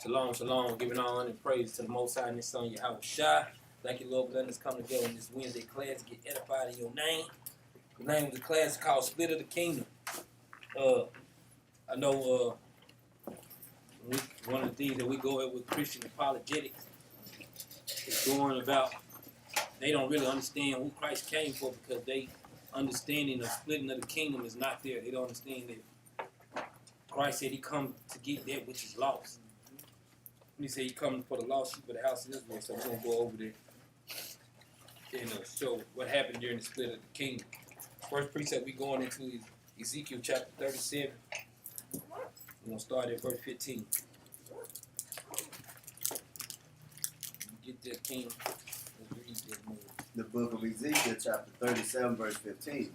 Shalom, shalom. Giving all honor and praise to the Most High and His Son, Yahweh Shai. Thank you, Lord, for letting us come together in this Wednesday class to get edified in your name. The name of the class is called Spilt of the Kingdom. I know one of the things that we go at with Christian apologetics is going about they don't really understand who Christ came for because they understanding the splitting of the kingdom is not there. They don't understand that Christ said he come to get that which is lost. He said he come for the lost sheep of the house of Israel. So we're going to go over there and show what happened during the split of the kingdom. First precept we're going into is Ezekiel chapter 37. We're going to start at verse 15. Get that, King. Let's read that more. The book of Ezekiel chapter 37 verse 15.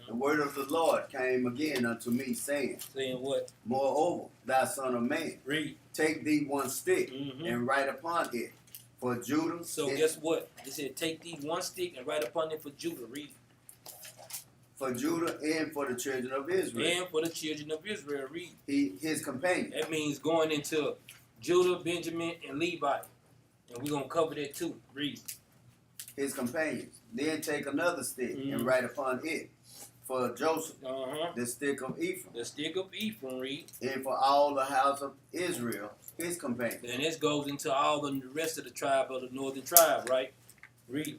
The word of the Lord came again unto me, saying, Saying what? Moreover, thou son of man, Read. take thee one stick and write upon it for Judah. So guess what? It said, take thee one stick and write upon it for Judah. Read. For Judah and for the children of Israel. And for the children of Israel. Read. His companion. That means going into Judah, Benjamin, and Levi. And we're going to cover that too. Read. His companions. Then take another stick and write upon it for Joseph, the stick of Ephraim. The stick of Ephraim, read. And for all the house of Israel, his companions. And this goes into all the rest of the tribe of the northern tribe, right? Read.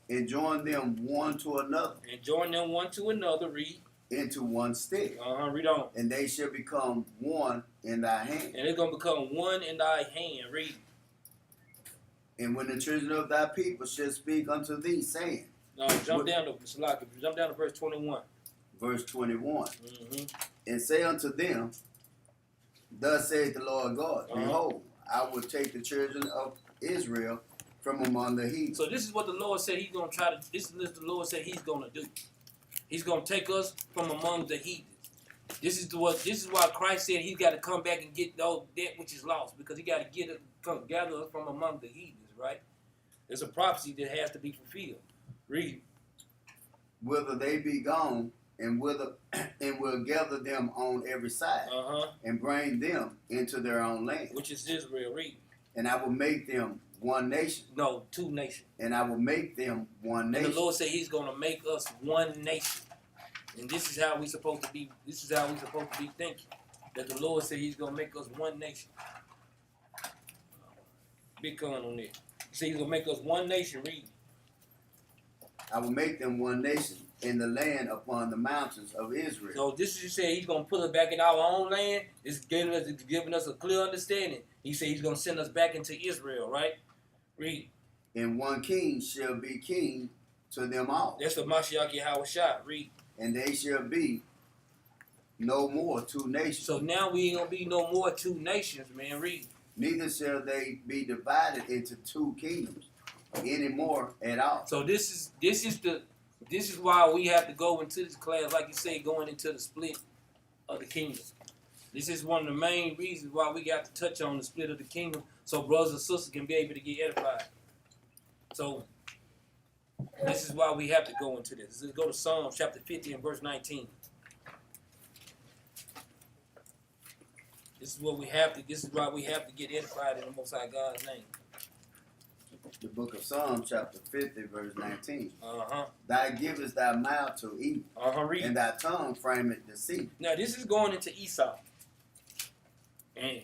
And join them one to another. And join them one to another, read. Into one stick. Read on. And they shall become one in thy hand. And it's going to become one in thy hand, read. And when the children of thy people shall speak unto thee, saying. Jump down to verse 21. Verse 21. And say unto them, thus saith the Lord God, behold, I will take the children of Israel from among the heathen. So this is what the Lord said he's going to try to, this is what the Lord said he's going to do. He's going to take us from among the heathen. This is why Christ said he's got to come back and get that which is lost, because he got to gather us from among the heathens, right? There's a prophecy that has to be fulfilled. Read. Whither they be gone, and will gather them on every side, and bring them into their own land. Which is Israel. Read. And I will make them one nation. No, two nations. And I will make them one nation. And the Lord said he's going to make us one nation. And this is how we're supposed to be. This is how we're supposed to be thinking. That the Lord said he's going to make us one nation. Big con on that. He said he's going to make us one nation. Read. I will make them one nation in the land upon the mountains of Israel. So this is, he said he's going to put us back in our own land. It's giving us a clear understanding. He said he's going to send us back into Israel, right? Read. And one king shall be king to them all. That's what Mashiach Yahweh Shai. Read. And they shall be no more two nations. So now we ain't going to be no more two nations, man. Read. Neither shall they be divided into two kingdoms anymore at all. So this is why we have to go into this class, like you say, going into the split of the kingdom. This is one of the main reasons why we got to touch on the split of the kingdom, so brothers and sisters can be able to get edified. So this is why we have to go into this. Let's go to Psalm chapter 50 and verse 19. This is what we have to. This is why we have to get edified in the Most High God's name. The book of Psalms, chapter 50, verse 19. Thou givest thy mouth to eat, and thy tongue frameth deceit. Now, this is going into Esau. And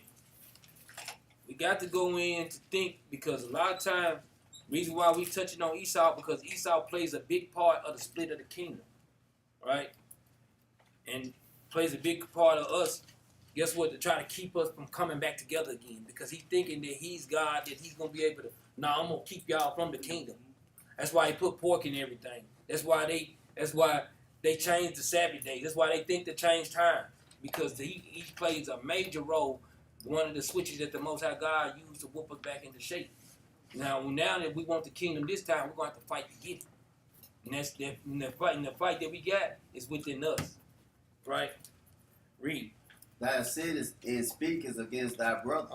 we got to go in to think, because a lot of times, reason why we touching on Esau, because Esau plays a big part of the split of the kingdom, right? And plays a big part of us. Guess what? To try to keep us from coming back together again, because he's thinking that he's God, that he's going to be able to, I'm going to keep y'all from the kingdom. That's why he put pork in everything. That's why they changed the Sabbath day. That's why they think to change time, because he plays a major role, one of the switches that the Most High God used to whoop us back into shape. Now that we want the kingdom this time, we're going to have to fight to get it. And that's the fight that we got is within us. Right? Read. Thou sittest and speakest against thy brother.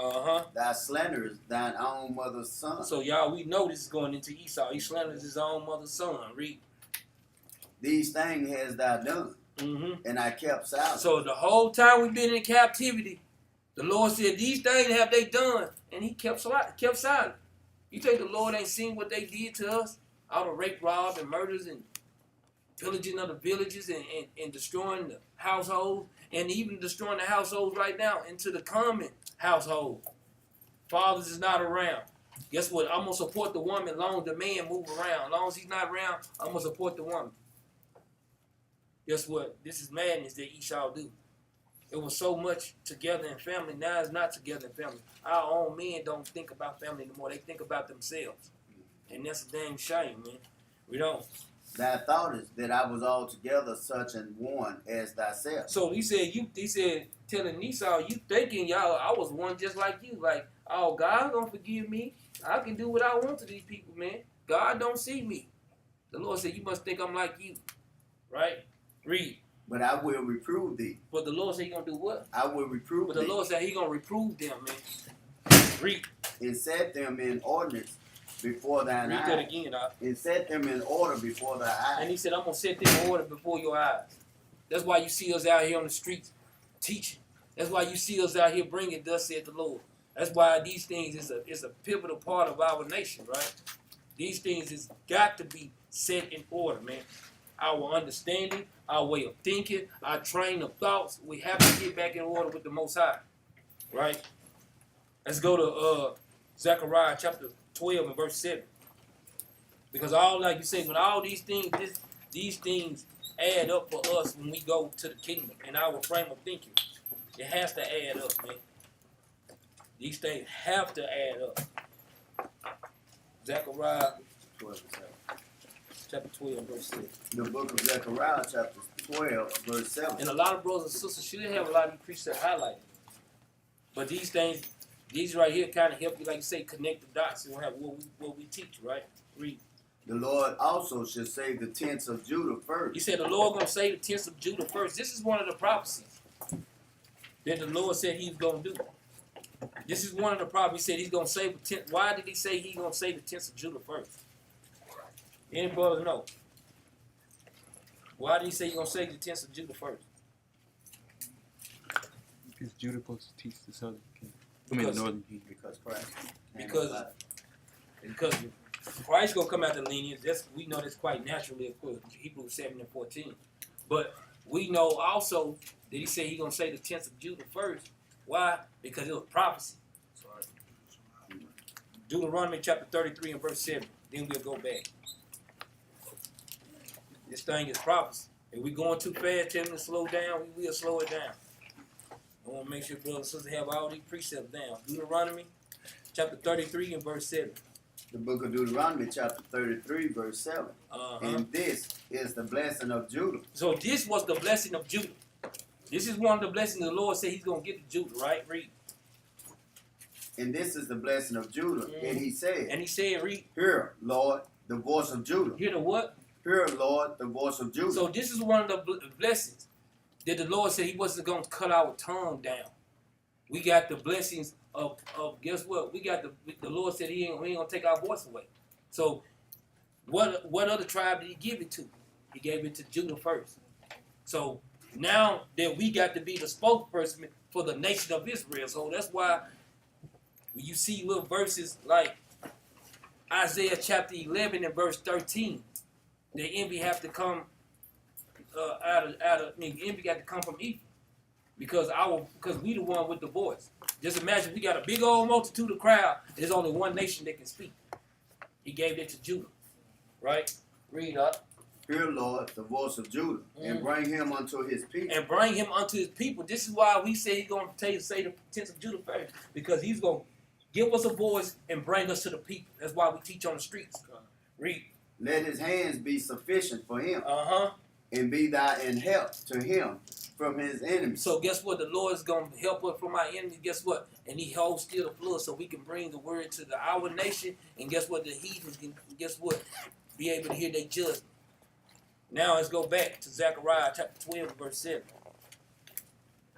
Thou slanderest thine own mother's son. So y'all, we know this is going into Esau. He slanders his own mother's son. Read. These things hast thou done, and I kept silent. So the whole time we've been in captivity, The Lord said, these things have they done, and he kept silent. You think the Lord ain't seen what they did to us? All the rape, rob, and murders, and pillaging of the villages, and destroying the household, and even destroying the households right now into the common household. Fathers is not around. Guess what? I'm going to support the woman as long as the man move around. As long as he's not around, I'm going to support the woman. Guess what? This is madness that Esau do. It was so much together in family. Now it's not together in family. Our own men don't think about family anymore. They think about themselves. And that's a dang shame, man. We don't. Thy thought is that I was altogether such an one as thyself. So he said, telling Esau, you thinking y'all, I was one just like you. Like, oh, God gonna forgive me. I can do what I want to these people, man. God don't see me. The Lord said, you must think I'm like you. Right? Read. But I will reprove thee. But the Lord said he gonna do what? I will reprove But thee. the Lord said he gonna reprove them, man. Read. And set them in ordinance before thine eyes. Read that again, dog. And set them in order before thy eyes. And he said, I'm gonna set them in order before your eyes. That's why you see us out here on the streets teaching. That's why you see us out here bringing thus said the Lord. That's why these things is a pivotal part of our nation, right? These things has got to be set in order, man. Our understanding, our way of thinking, our train of thoughts, we have to get back in order with the Most High, right? Let's go to Zechariah chapter 12 and verse 7. Because all, like you say, when all these things add up for us when we go to the kingdom in our frame of thinking. It has to add up, man. These things have to add up. Zechariah 12, chapter 12, verse 6. The book of Zechariah, chapter 12, verse 7. And a lot of brothers and sisters should have a lot of these precepts highlighted. But these things, these right here kind of help you, like you say, connect the dots and have what we teach, right? Read. The Lord also shall save the tents of Judah first. He said the Lord going to save the tents of Judah first. This is one of the prophecies that the Lord said he was going to do. This is one of the prophecies. He said he's going to save the tent. Why did he say he's going to save the tents of Judah first? Any brothers know? Why did he say he's going to save the tents of Judah first? Because Judah supposed to teach the southern kingdom. I mean the northern kingdom. Because Christ. Because Christ gonna come out the lineage. We know that's quite naturally, of course. Hebrews 7 and 14. But we know also that he said he's gonna say the tents of Judah first. Why? Because it was prophecy. Deuteronomy chapter 33 and verse 7. Then we'll go back. This thing is prophecy. If we're going too fast, tell them to slow down, we will slow it down. I want to make sure brothers and sisters have all these precepts down. Deuteronomy chapter 33 and verse 7. The book of Deuteronomy, chapter 33, verse 7. And this is the blessing of Judah. So this was the blessing of Judah. This is one of the blessings the Lord said he's going to give to Judah, right? Read. And this is the blessing of Judah. And he said, read. Hear, Lord, the voice of Judah. Hear the what? Hear, Lord, the voice of Judah. So this is one of the blessings that the Lord said he wasn't going to cut our tongue down. We got the blessings of guess what? We got the Lord said he ain't going to take our voice away. So what other tribe did he give it to? He gave it to Judah first. So now that we got to be the spokesperson for the nation of Israel. So that's why when you see little verses like Isaiah chapter 11 and verse 13, the envy have to come envy got to come from Ephraim. Because we the one with the voice. Just imagine we got a big old multitude of crowd. There's only one nation that can speak. He gave it to Judah. Right? Read up. Hear, Lord, the voice of Judah, and bring him unto his people. And bring him unto his people. This is why we say he's going to say the tents of Judah first. Because he's going to give us a voice and bring us to the people. That's why we teach on the streets. Read. Let his hands be sufficient for him. Uh-huh. And be thou in help to him from his enemies. So guess what? The Lord is going to help us from our enemies. Guess what? And he holds still the flood so we can bring the word to our nation. And guess what? The heathens can, guess what? Be able to hear their judgment. Now let's go back to Zechariah chapter 12 verse 7.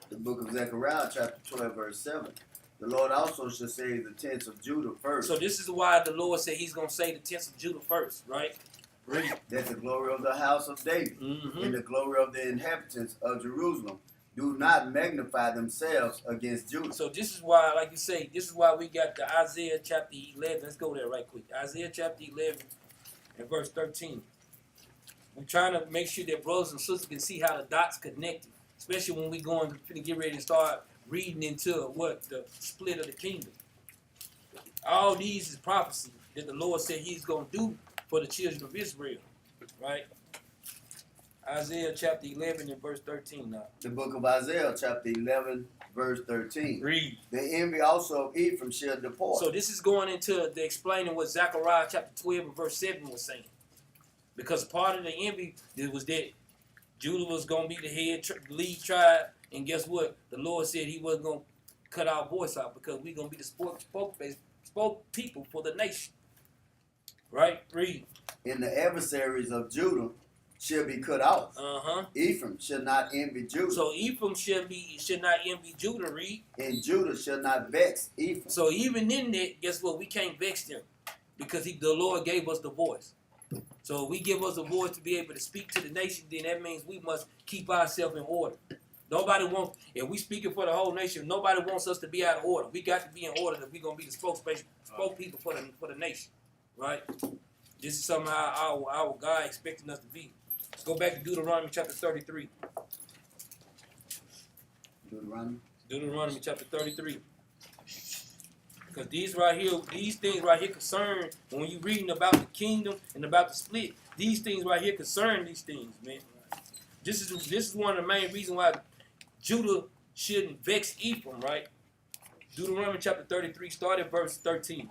The book of Zechariah chapter 12 verse 7. The Lord also shall save the tents of Judah first. So this is why the Lord said he's going to save the tents of Judah first, right? That the glory of the house of David and the glory of the inhabitants of Jerusalem do not magnify themselves against Judah. So this is why, like you say, this is why we got the Isaiah chapter 11. Let's go there right quick. Isaiah chapter 11 and verse 13. We're trying to make sure that brothers and sisters can see how the dots connected, especially when we going to get ready to start reading into what the split of the kingdom. All these is prophecy that the Lord said He's going to do for the children of Israel, right? Isaiah chapter 11 and verse 13 now. The book of Isaiah chapter 11 verse 13. Read. The envy also of Ephraim shall depart. So this is going into the explaining what Zechariah chapter 12 and verse 7 was saying. Because part of the envy was that Judah was going to be the head lead tribe, and guess what? The Lord said He wasn't going to cut our voice out because we're going to be the spoke people for the nation. Right? Read. And the adversaries of Judah shall be cut off. Ephraim shall not envy Judah. So Ephraim should not envy Judah. Read. And Judah shall not vex Ephraim. So even in that, guess what? We can't vex them because the Lord gave us the voice. So if we give us a voice to be able to speak to the nation, then that means we must keep ourselves in order. Nobody wants, if we speaking for the whole nation, nobody wants us to be out of order. We got to be in order if we're going to be the spokespeople for the nation. Right? This is something our God expecting us to be. Let's go back to Deuteronomy chapter 33. Deuteronomy chapter 33. Because these things right here concern, when you're reading about the kingdom and about the split, these things right here concern these things, man. This is one of the main reasons why Judah shouldn't vex Ephraim, right? Deuteronomy chapter 33, start at verse 13.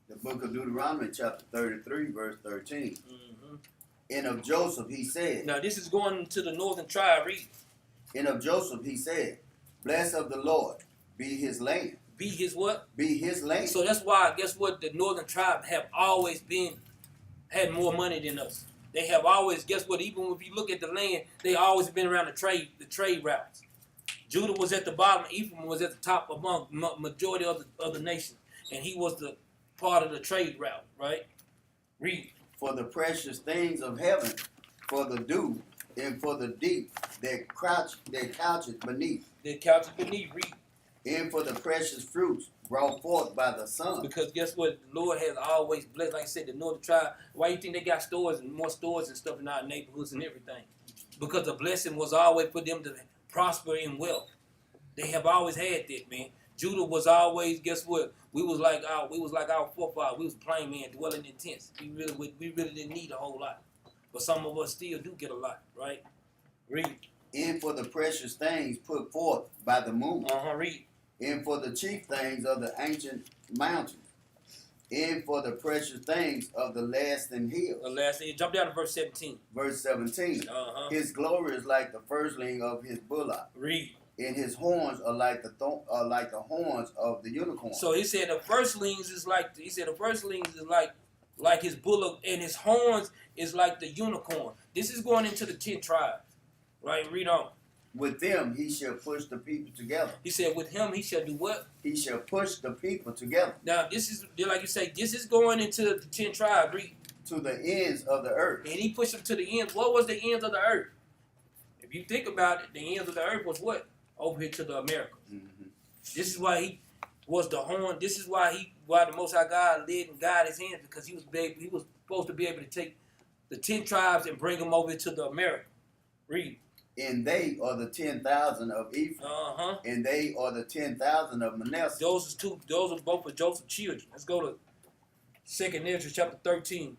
The book of Deuteronomy chapter 33, verse 13. And of Joseph he said. Now this is going to the northern tribe, read. And of Joseph he said, blessed of the Lord be his land. Be his what? Be his land. So that's why, guess what? The northern tribe have always had more money than us. They have always, guess what? Even if you look at the land, they always been around the trade routes. Judah was at the bottom, Ephraim was at the top among majority of the nations, and he was the part of the trade route, right? Read. For the precious things of heaven, for the dew, and for the deep that coucheth beneath. That coucheth beneath, read. And for the precious fruits brought forth by the sun. Because guess what? The Lord has always blessed, like I said, the northern tribe. Why you think they got stores and more stores and stuff in our neighborhoods and everything? Because the blessing was always for them to prosper in wealth. They have always had that, man. Judah was always, guess what? We was like our forefathers. We was plain man dwelling in tents. We really didn't need a whole lot. But some of us still do get a lot, right? Read. And for the precious things put forth by the moon. Read. And for the chief things of the ancient mountains. And for the precious things of the lasting hills. The last thing. Jump down to verse 17. Verse 17. His glory is like the firstling of his bullock. Read. And his horns are like the horns of the unicorn. So he said the firstlings is like his bullock, and his horns is like the unicorn. This is going into the 10 tribes, right? Read on. With them he shall push the people together. He said, with him he shall do what? He shall push the people together. Now this is like you say. This is going into the 10 tribes. Read. To the ends of the earth. And he pushed them to the ends. What was the ends of the earth? If you think about it, the ends of the earth was what? Over here to the Americas. This is why he was the horn. This is why the Most High God led and guided his hands, because he was supposed to be able to take the 10 tribes and bring them over to the America. Read. And they are the 10,000 of Ephraim. And they are the 10,000 of Manasseh. Those are both of Joseph's children. Let's go to 2nd Ezra chapter 13.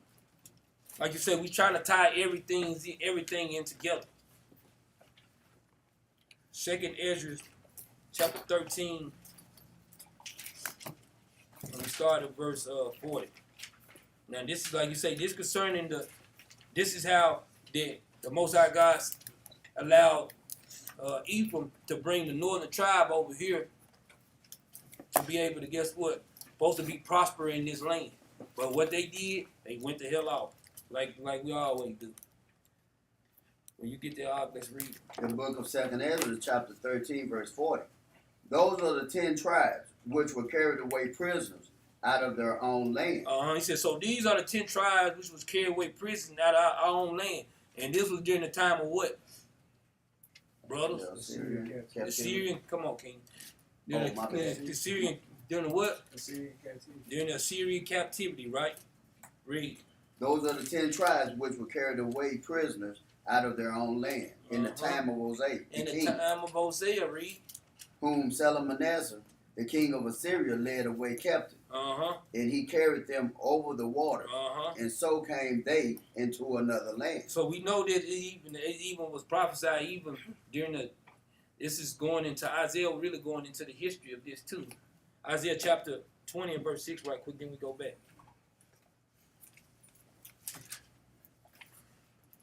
Like you said, we trying to tie everything in together. 2nd Ezra chapter 13. And we start at verse 40. Now this is like you say, this is how the Most High God allowed Ephraim to bring the northern tribe over here to be able to, guess what? Supposed to be prospering in this land. But what they did, they went the hell off. Like we always do. When you get there, let's read it. The book of 2nd Ezra, chapter 13, verse 40. Those are the 10 tribes which were carried away prisoners out of their own land. He said, so these are the 10 tribes which was carried away prisoners out of our own land. And this was during the time of what? brothers. The Syrian The captivity. Syrian, come on, King. Oh, my bad. The Syrian, during the what? Assyrian captivity. During the Assyrian captivity, right? Read. Those are the 10 tribes which were carried away prisoners out of their own land in the time of Hosea, In the king, time of Hosea, read. whom Salmanasseh, the king of Assyria, led away captive. And he carried them over the water, and so came they into another land. So we know that it even was prophesied even during the. This is going into Isaiah, really going into the history of this too. Isaiah chapter 20 and verse 6, right quick, then we go back.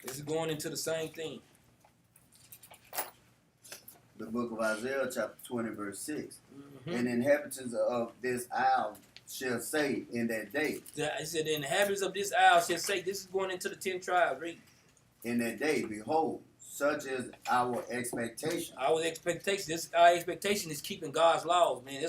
This is going into the same thing. The book of Isaiah, chapter 20, verse 6. And the inhabitants of this isle shall say in that day. It said, the inhabitants of this isle shall say, this is going into the 10 tribes, read. In that day, behold, such is our expectation. Our expectation is keeping God's laws, man.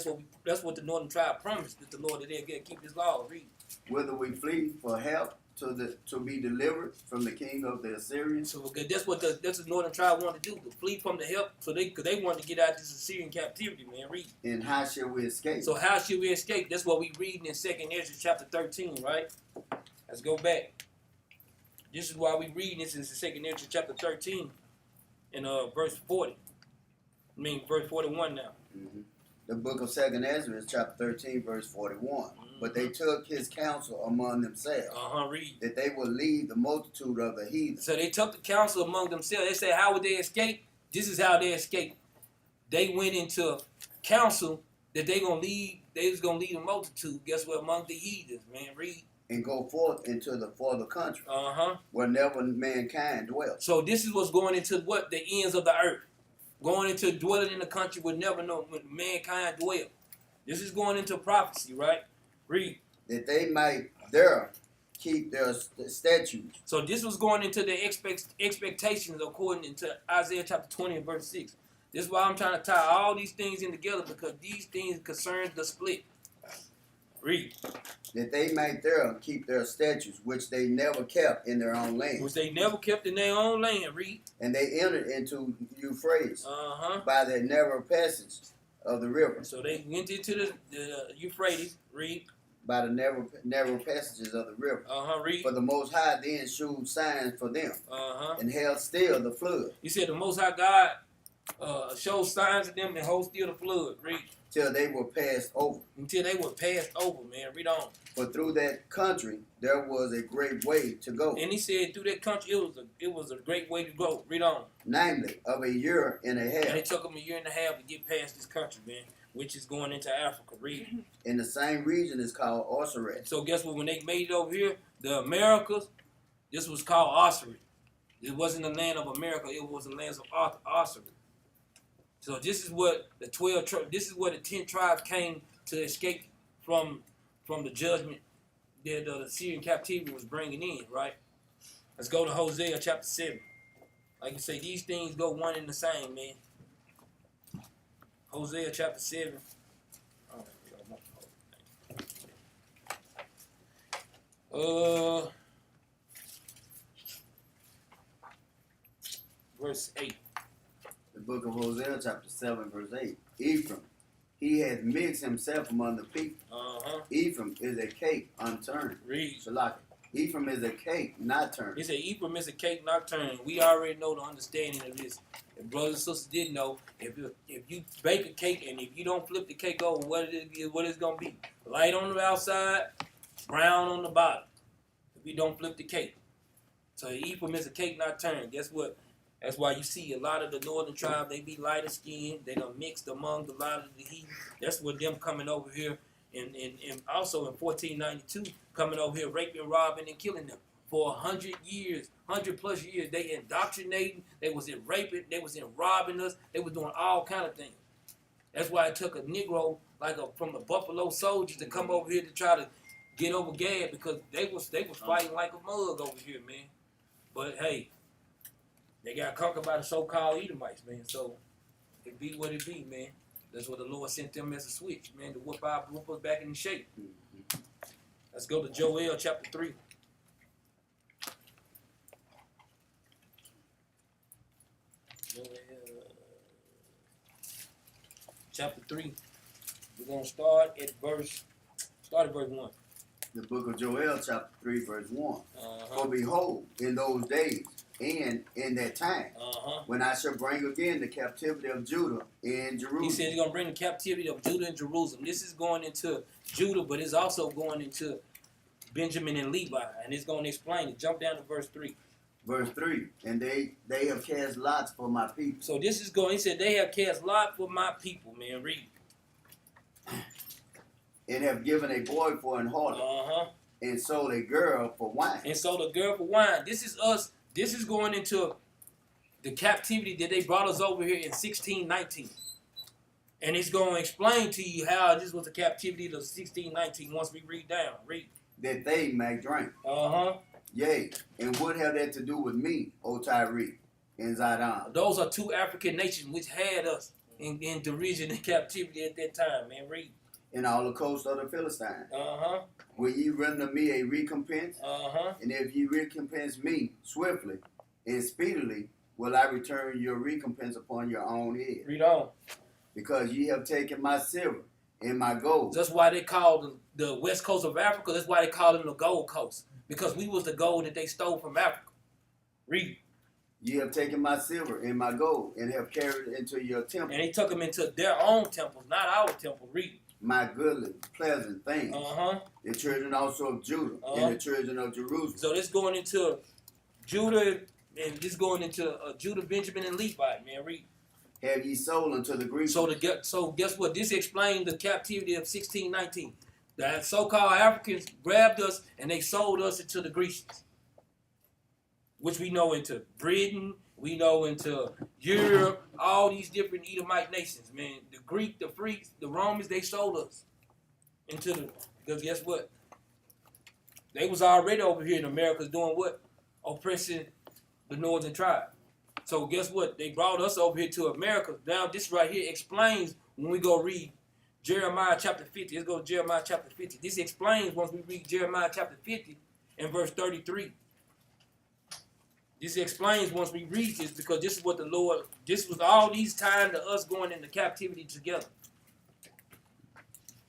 That's what the northern tribe promised that the Lord that they'll keep His laws. Read. Whether we flee for help to be delivered from the king of the Assyrians. So that's what the northern tribe wanted to do, to flee from the help, because they wanted to get out of this Assyrian captivity, man. Read. And how shall we escape? So how should we escape? That's what we reading in 2nd Ezra chapter 13, right? Let's go back. This is why we reading this in 2nd Ezra chapter 13 in verse 40. I mean verse 41 now. The book of 2nd Ezra is chapter 13, verse 41. But they took his counsel among themselves, Read. that they would leave the multitude of the heathen. So they took the counsel among themselves. They said, how would they escape? This is how they escaped. They went into counsel that they was gonna lead the multitude. Guess what? Among the heathens, man. Read. And go forth into the farther country, where never mankind dwelt. So this is what's going into what? The ends of the earth. Going into dwelling in the country where never know when mankind dwell. This is going into prophecy, right? Read. That they might there keep their statutes. So this was going into the expectations according to Isaiah chapter 20 and verse 6. This is why I'm trying to tie all these things in together, because these things concern the split. Read. That they might there keep their statutes, which they never kept in their own land. Which they never kept in their own land. Read. And they entered into Euphrates by the narrow passage of the river. So they went into the Euphrates. Read. By the narrow passages of the river. Read. For the Most High then shewed signs for them, and held still the flood. You said the Most High God showed signs of them and hold still the flood. Read. Till they were passed over. Until they were passed over, man. Read on. For through that country there was a great way to go. And he said through that country it was a great way to go. Read on. Namely, of a year and a half. And it took them a year and a half to get past this country, man, which is going into Africa. Read. In the same region is called Osiris. So guess what? When they made it over here, the Americas, this was called Osiris. It wasn't the land of America. It was the land of Osiris. So this is what the 10 tribes came to escape from the judgment that the Assyrian captivity was bringing in, right? Let's go to Hosea chapter 7. Like you say, these things go one and the same, man. Hosea chapter 7. Verse 8. The book of Hosea, chapter 7, verse 8. Ephraim, he hath mixed himself among the people. Ephraim is a cake unturned. Read. Shalaka. Ephraim is a cake not turned. He said Ephraim is a cake not turned. We already know the understanding of this. If brothers and sisters didn't know, if you bake a cake and if you don't flip the cake over, what it's going to be? Light on the outside, brown on the bottom. If you don't flip the cake. So Ephraim is a cake not turned. Guess what? That's why you see a lot of the northern tribe, they be lighter skinned. They done mixed among a lot of the heathen. That's what them coming over here and also in 1492 coming over here raping, robbing, and killing them. For 100 years, 100 plus years, they indoctrinating, they was in raping, they was in robbing us, they was doing all kind of things. That's why it took a Negro from the Buffalo Soldiers to come over here to try to get over Gad, because they was fighting like a mug over here, man. But hey, they got conquered by the so-called Edomites, man. So it be what it be, man. That's what the Lord sent them as a switch, man, to whoop us back in shape. Let's go to Joel chapter 3. Joel chapter 3. We're going to start at verse 1. The book of Joel, chapter 3, verse 1. Uh-huh. For behold, in those days and in that time, Uh-huh. when I shall bring again the captivity of Judah and Jerusalem. He said he's going to bring the captivity of Judah and Jerusalem. This is going into Judah, but it's also going into Benjamin and Levi. And it's going to explain it. Jump down to verse 3. Verse 3. And they have cast lots for my people. So this is going, he said, they have cast lot for my people, man. Read. And have given a boy for an harlot. Uh-huh. And sold a girl for wine. And sold a girl for wine. This is us. This is going into the captivity that they brought us over here in 1619. And it's going to explain to you how this was the captivity of 1619 once we read down. Read. That they may drink. Uh-huh. Yea, and what have that to do with me, O Tyre and Zidon? Those are two African nations which had us in derision and captivity at that time, man. Read. And all the coast of the Philistines. Uh-huh. Will ye render me a recompense? Uh-huh. And if ye recompense me swiftly and speedily, will I return your recompense upon your own head? Read on. Because ye have taken my silver and my gold. That's why they called the west coast of Africa, that's why they called them the Gold Coast. Because we was the gold that they stole from Africa. Read. Ye have taken my silver and my gold and have carried it into your temple. And they took them into their own temples, not our temple. Read. My goodly, pleasant things. Uh-huh. The children also of Judah and the children of Jerusalem. So this going into Judah, and this going into Judah, Benjamin, and Levi, man. Read. Have ye sold unto the Greeks? So guess what? This explained the captivity of 1619. The so-called Africans grabbed us and they sold us into the Grecians, which we know into Britain, we know into Europe, all these different Edomite nations, man. The Greek, the Freaks, the Romans, they sold us into the, because guess what? They was already over here in America doing what? Oppressing the northern tribe. So guess what? They brought us over here to America. Now this right here explains when we go read Jeremiah chapter 50. Let's go to Jeremiah chapter 50. This explains once we read Jeremiah chapter 50 and verse 33. This explains once we read this because this is what the Lord, this was all these times to us going into captivity together.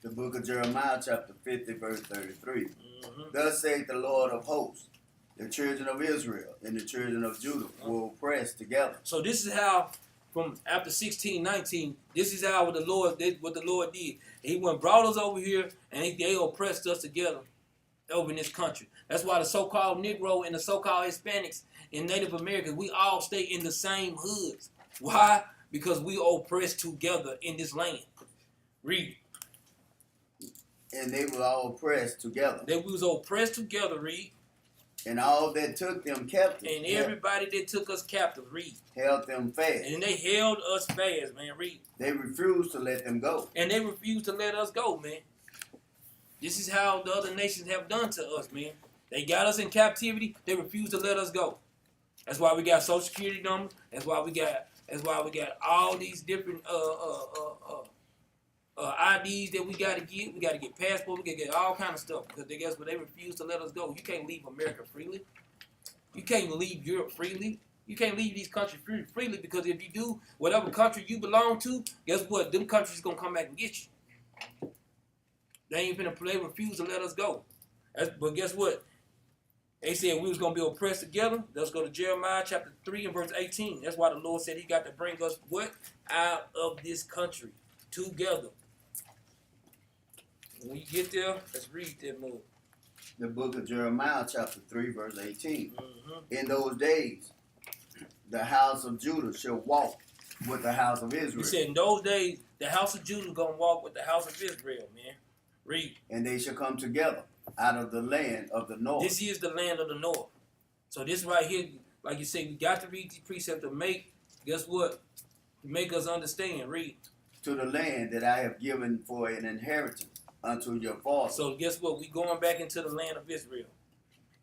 The book of Jeremiah chapter 50 verse 33. Mm-hmm. Thus saith the Lord of hosts, the children of Israel and the children of Judah will press together. So this is how, from after 1619, this is how what the Lord did. He went brought us over here, and they oppressed us together over in this country. That's why the so-called Negro and the so-called Hispanics and Native Americans, we all stay in the same hoods. Why? Because we oppressed together in this land. Read. And they were all pressed together. They was oppressed together. Read. And all that took them captive. And everybody that took us captive. Read. Held them fast. And they held us fast, man. Read. They refused to let them go. And they refused to let us go, man. This is how the other nations have done to us, man. They got us in captivity. They refused to let us go. That's why we got Social Security numbers. That's why we got all these different IDs that we got to get. We got to get passports. We got to get all kind of stuff because they guess what? They refuse to let us go. You can't leave America freely. You can't leave Europe freely. You can't leave these countries freely because if you do, whatever country you belong to, guess what? Them countries gonna come back and get you. They refuse to let us go. But guess what? They said we was going to be oppressed together. Let's go to Jeremiah chapter 3 and verse 18. That's why the Lord said he got to bring us what? Out of this country together. When you get there, let's read that more. The book of Jeremiah chapter 3 verse 18. Mm-hmm. In those days, the house of Judah shall walk with the house of Israel. He said in those days, the house of Judah is going to walk with the house of Israel, man. Read. And they shall come together out of the land of the north. This is the land of the north. So this right here, like you say, we got to read these precepts to make, guess what? To make us understand. Read. To the land that I have given for an inheritance unto your fathers. So guess what? We going back into the land of Israel.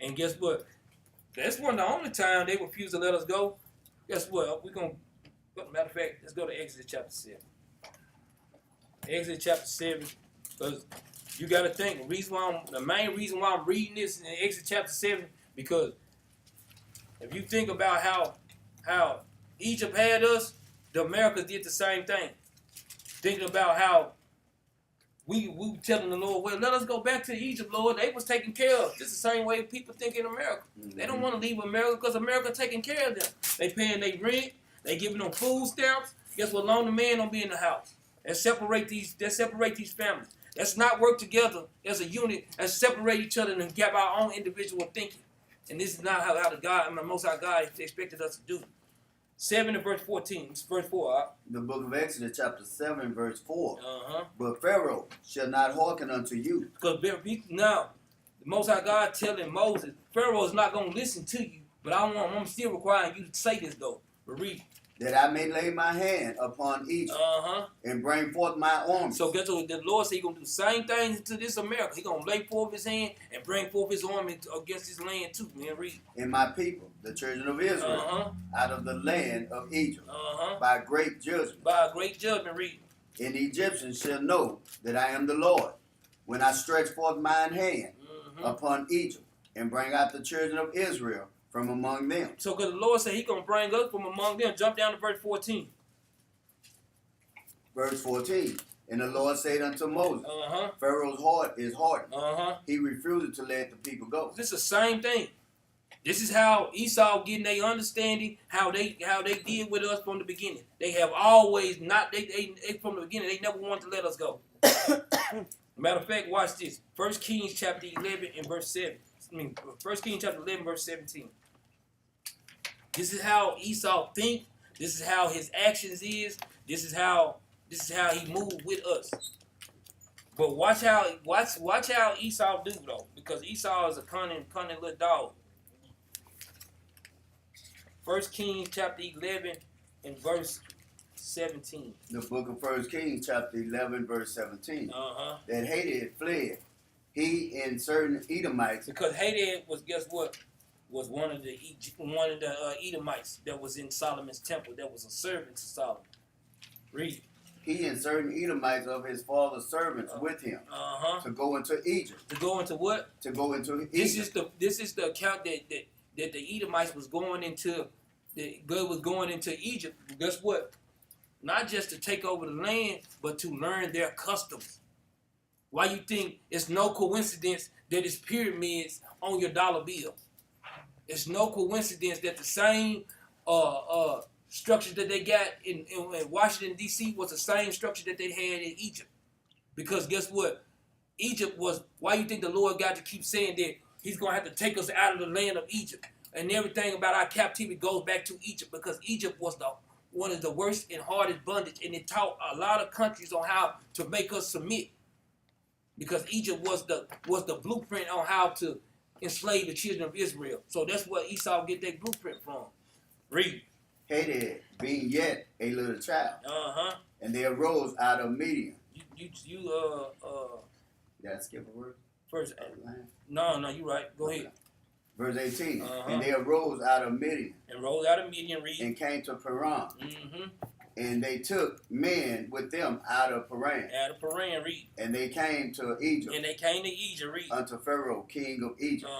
And guess what? That's one of the only time they refuse to let us go. Guess what? We're going to, matter of fact, let's go to Exodus chapter 7. Exodus chapter 7, because you got to think, the main reason why I'm reading this in Exodus chapter 7, because if you think about how Egypt had us, the Americas did the same thing. thinking about how we telling the Lord, well, let us go back to Egypt, Lord. They was taken care of. Just the same way people think in America. Mm-hmm. They don't want to leave America because America taking care of them. They paying their rent. They giving them food stamps. Guess what? Long the man don't be in the house. Let's separate these families. Let's not work together as a unit. Let's separate each other and have our own individual thinking. And this is not how the Most High God expected us to do. 7 and verse 14. It's verse 4. The book of Exodus, chapter 7, verse 4. Uh-huh. But Pharaoh shall not hearken unto you. Because now, the Most High God telling Moses, Pharaoh is not going to listen to you, but I'm still requiring you to say this, though. But read. That I may lay my hand upon Egypt and bring forth my armies. So guess what? The Lord said He's going to do the same thing to this America. He's going to lay forth His hand and bring forth His army against this land too. Man, read. And my people, the children of Israel, out of the land of Egypt, by great judgment. By a great judgment, read. And the Egyptians shall know that I am the Lord, when I stretch forth mine hand upon Egypt, and bring out the children of Israel from among them. So because the Lord said He's going to bring us from among them. Jump down to verse 14. Verse 14. And the Lord said unto Moses, Pharaoh's heart is hardened. He refused to let the people go. This is the same thing. This is how Esau getting their understanding, how they did with us from the beginning. They have always not, they from the beginning, they never wanted to let us go. Matter of fact, watch this. 1 Kings chapter 11 and verse 7. 1 Kings chapter 11 verse 17. This is how Esau think. This is how his actions is. This is how he moved with us. But watch how Esau do though, because Esau is a cunning little dog. 1 Kings chapter 11 and verse 17. The book of 1 Kings chapter 11 verse 17. That Hadad fled, he and certain Edomites. Because Hadad was, guess what? Was one of the Edomites that was in Solomon's temple, that was a servant to Solomon. Read. He and certain Edomites of his father's servants with him to go into Egypt. To go into what? To go into Egypt. This is the account that the Edomites was going into. God was going into Egypt. Guess what? Not just to take over the land, but to learn their customs. Why you think it's no coincidence that it's pyramids on your dollar bill? It's no coincidence that the same structure that they got in Washington, D.C. was the same structure that they had in Egypt. Because guess what? Egypt was, why you think the Lord got to keep saying that He's going to have to take us out of the land of Egypt? And everything about our captivity goes back to Egypt, because Egypt was one of the worst and hardest bondage, and it taught a lot of countries on how to make us submit. Because Egypt was the blueprint on how to enslave the children of Israel. So that's where Esau get that blueprint from. Read. Hadad being yet a little child. And they arose out of Midian. Did I skip a word? First, no, you right. Go ahead. Verse 18. And they arose out of Midian. And rose out of Midian, read. And came to Paran. And they took men with them out of Paran. Out of Paran, read. And they came to Egypt. And they came to Egypt, read. Unto Pharaoh, king of Egypt,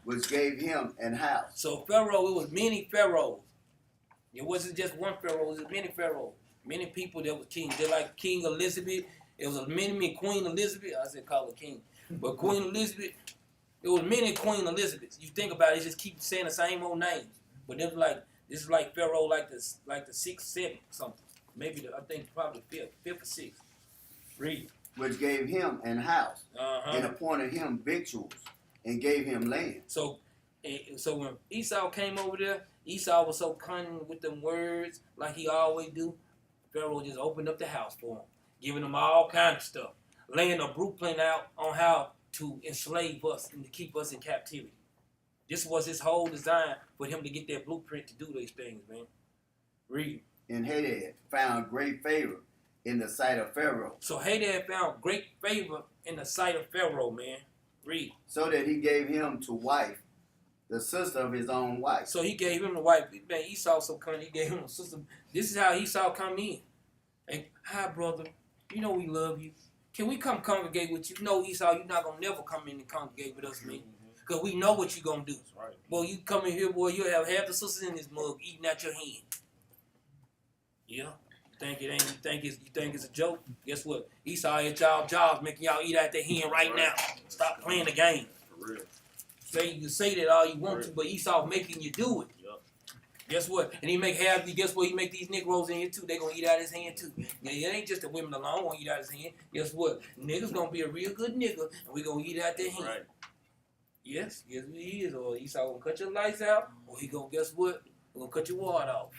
which gave him an house. So Pharaoh, it was many pharaohs. It wasn't just one pharaoh, it was many pharaohs. Many people that was kings. They're like King Elizabeth. It was many Queen Elizabeth. I said call her king. But Queen Elizabeth, it was many Queen Elizabeths. You think about it, it just keep saying the same old names. But this is like Pharaoh, like the 6th, 7th, something. Maybe I think probably 5th or 6th. Read. Which gave him an house and appointed him victuals and gave him land. So when Esau came over there, Esau was so cunning with them words like he always do. Pharaoh just opened up the house for him, giving him all kinds of stuff, laying a blueprint out on how to enslave us and to keep us in captivity. This was his whole design for him to get that blueprint to do these things, man. Read. And Hadad found great favor in the sight of Pharaoh. So Hadad found great favor in the sight of Pharaoh, man. Read. So that he gave him to wife the sister of his own wife. So he gave him the wife. Man, Esau so cunning, he gave him a sister. This is how Esau come in. Hey, hi, brother. You know we love you. Can we come congregate with you? No, Esau, you're not going to never come in and congregate with us, man. Because we know what you're going to do. Right. Boy, you come in here, boy, you'll have half the sisters in this mug eating out your hand. Yeah. think it ain't? You think it's a joke? Guess what? Esau at y'all jobs making y'all eat out their hand right now. Stop playing the game. For real. You can say that all you want to, but Esau making you do it. Yep. Guess what? And he make guess what? He make these Negroes in here too. They gonna eat out his hand too. Now, it ain't just the women alone gonna eat out his hand. Guess what? Niggas gonna be a real good nigga, and we gonna eat out their hand. Right. Yes, he is. Or Esau gonna cut your lights out, or he gonna, guess what? He gonna cut your water off.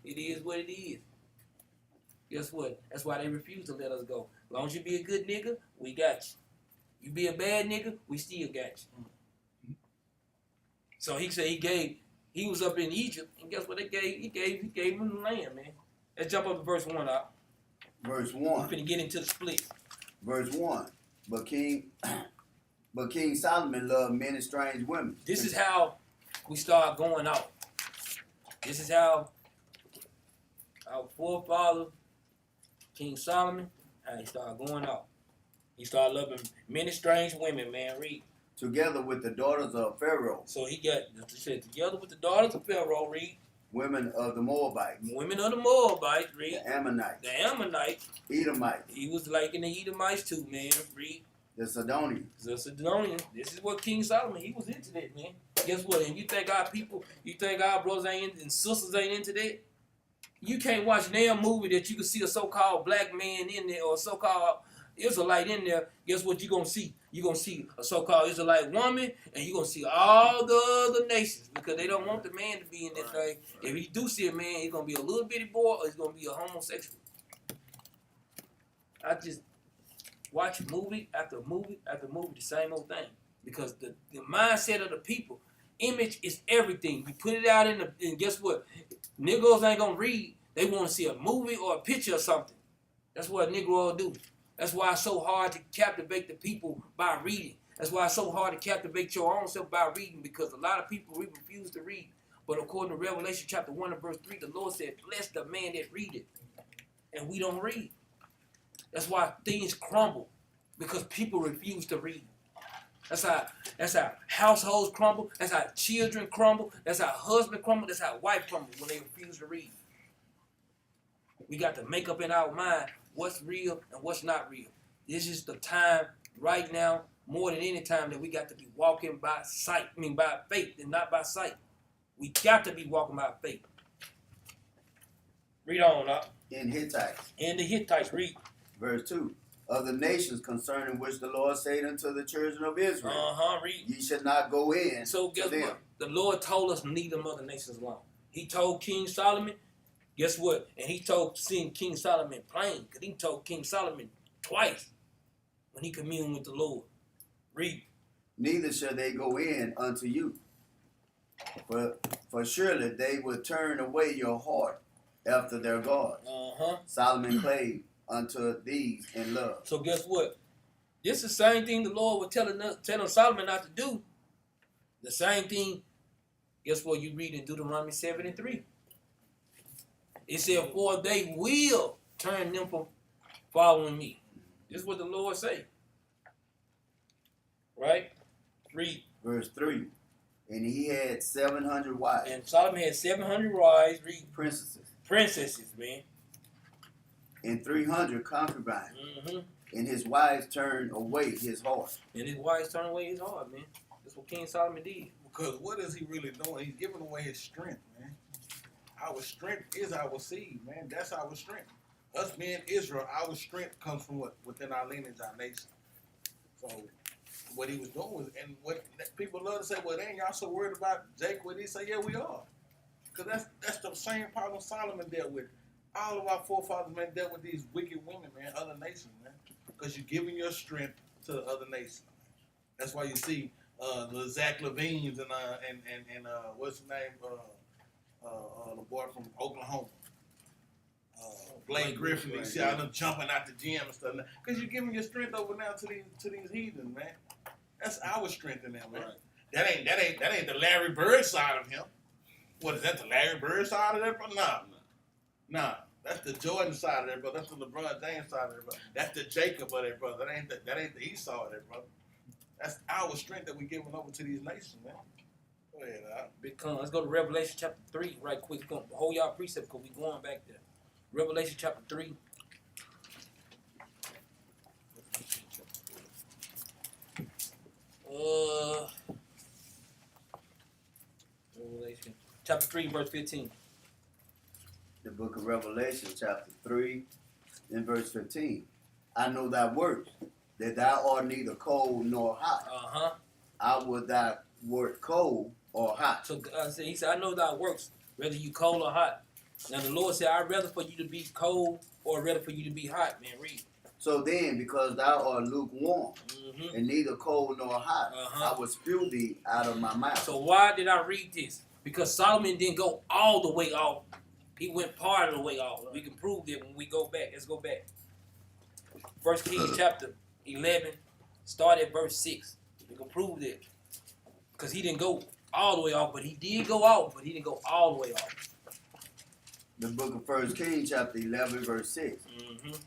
It is what it is. Guess what? That's why they refuse to let us go. As long as you be a good nigga, we got you. You be a bad nigga, we still got you. So he said he was up in Egypt, and guess what they gave? He gave him the land, man. Let's jump up to verse 1 out. Verse We're 1. finna get into the split. Verse 1. But King Solomon loved many strange women. This is how we start going out. This is how our forefather, King Solomon, how he started going out. He started loving many strange women, man. Read. Together with the daughters of Pharaoh. So he said, together with the daughters of Pharaoh, read. Women of the Moabites. Women of the Moabites, read. The Ammonites. The Ammonites. Edomites. He was liking the Edomites too, man. Read. The Sidonians. The Sidonians. This is what King Solomon, he was into that, man. Guess what? And you think our people, you think our brothers ain't and sisters ain't into that? You can't watch a damn movie that you can see a so-called black man in there or a so-called Israelite in there. Guess what you gonna see? You gonna see a so-called Israelite woman, and you gonna see all the other nations because they don't want the man to be in that thing. If you do see a man, he's gonna be a little bitty boy or he's gonna be a homosexual. I just watch movie after movie after movie, the same old thing. Because the mindset of the people, image is everything. You put it out and guess what? Negroes ain't gonna read. They want to see a movie or a picture or something. That's what a Negro will do. That's why it's so hard to captivate the people by reading. That's why it's so hard to captivate your own self by reading, because a lot of people refuse to read. But according to Revelation chapter 1 and verse 3, the Lord said, bless the man that readeth. And we don't read. That's why things crumble, because people refuse to read. That's how households crumble. That's how children crumble. That's how husband crumble. That's how wife crumble when they refuse to read. We got to make up in our mind what's real and what's not real. This is the time right now, more than any time, that we got to be walking by sight. By faith and not by sight. We got to be walking by faith. Read on up. In Hittites. In the Hittites, read. Verse 2. Of the nations concerning which the Lord said unto the children of Israel, read. ye should not go in. So guess to them. what? The Lord told us leave them other nations alone. He told King Solomon, guess what? And he told King Solomon plain, because he told King Solomon twice when he communed with the Lord. Read. Neither shall they go in unto you. For surely they will turn away your heart after their gods. Solomon clave unto these in love. So guess what? This is the same thing the Lord was telling Solomon not to do. The same thing, guess what you read in Deuteronomy 7 and 3. It said, for they will turn them from following me. This is what the Lord say. Right? Read. Verse 3. And he had 700 wives. And Solomon had 700 wives. Read. Princesses, man. And 300 concubines. And his wives turned away his heart. And his wives turned away his heart, man. That's what King Solomon did. Because what is he really doing? He's giving away his strength, man. Our strength is our seed, man. That's our strength. Us being Israel, our strength comes from what? Within our lineage, our nation. So what he was doing was, and what people love to say, well, ain't y'all so worried about Jacob? What he say, yeah, we are. Because that's the same problem Solomon dealt with. All of our forefathers, man, dealt with these wicked women, man, other nations, man. Because you're giving your strength to the other nations. That's why you see the Zach Levines and what's his name? The boy from Oklahoma. Blake Griffin. You see all them jumping out the gym and stuff. Because you're giving your strength over now to these heathens, man. That's our strength in them, man. Right. That ain't the Larry Bird side of him. What is that? The Larry Bird side of that? Nah. That's the Jordan side of that, brother. That's the LeBron James side of that, brother. That's the Jacob of that, brother. That ain't the Esau of that, brother. That's our strength that we're giving over to these nations, man. Go ahead, Big con. Let's go to Revelation chapter 3 right quick. Hold y'all precept because we're going back there. Revelation chapter 3. Revelation chapter 3, verse 15. The book of Revelation, chapter 3, and verse 15. I know thy works, that thou art neither cold nor hot. Uh-huh. I would thou wert cold or hot. So he said, I know thy works, whether you cold or hot. Now the Lord said, I'd rather for you to be cold or rather for you to be hot. Man, read. So then, because thou art lukewarm, and neither cold nor hot, I will spew thee out of my mouth. So why did I read this? Because Solomon didn't go all the way off. He went part of the way off. We can prove that when we go back. Let's go back. 1 Kings chapter 11, start at verse 6. We can prove that. Because he didn't go all the way off, but he did go off, but he didn't go all the way off. The book of 1 Kings chapter 11, verse 6.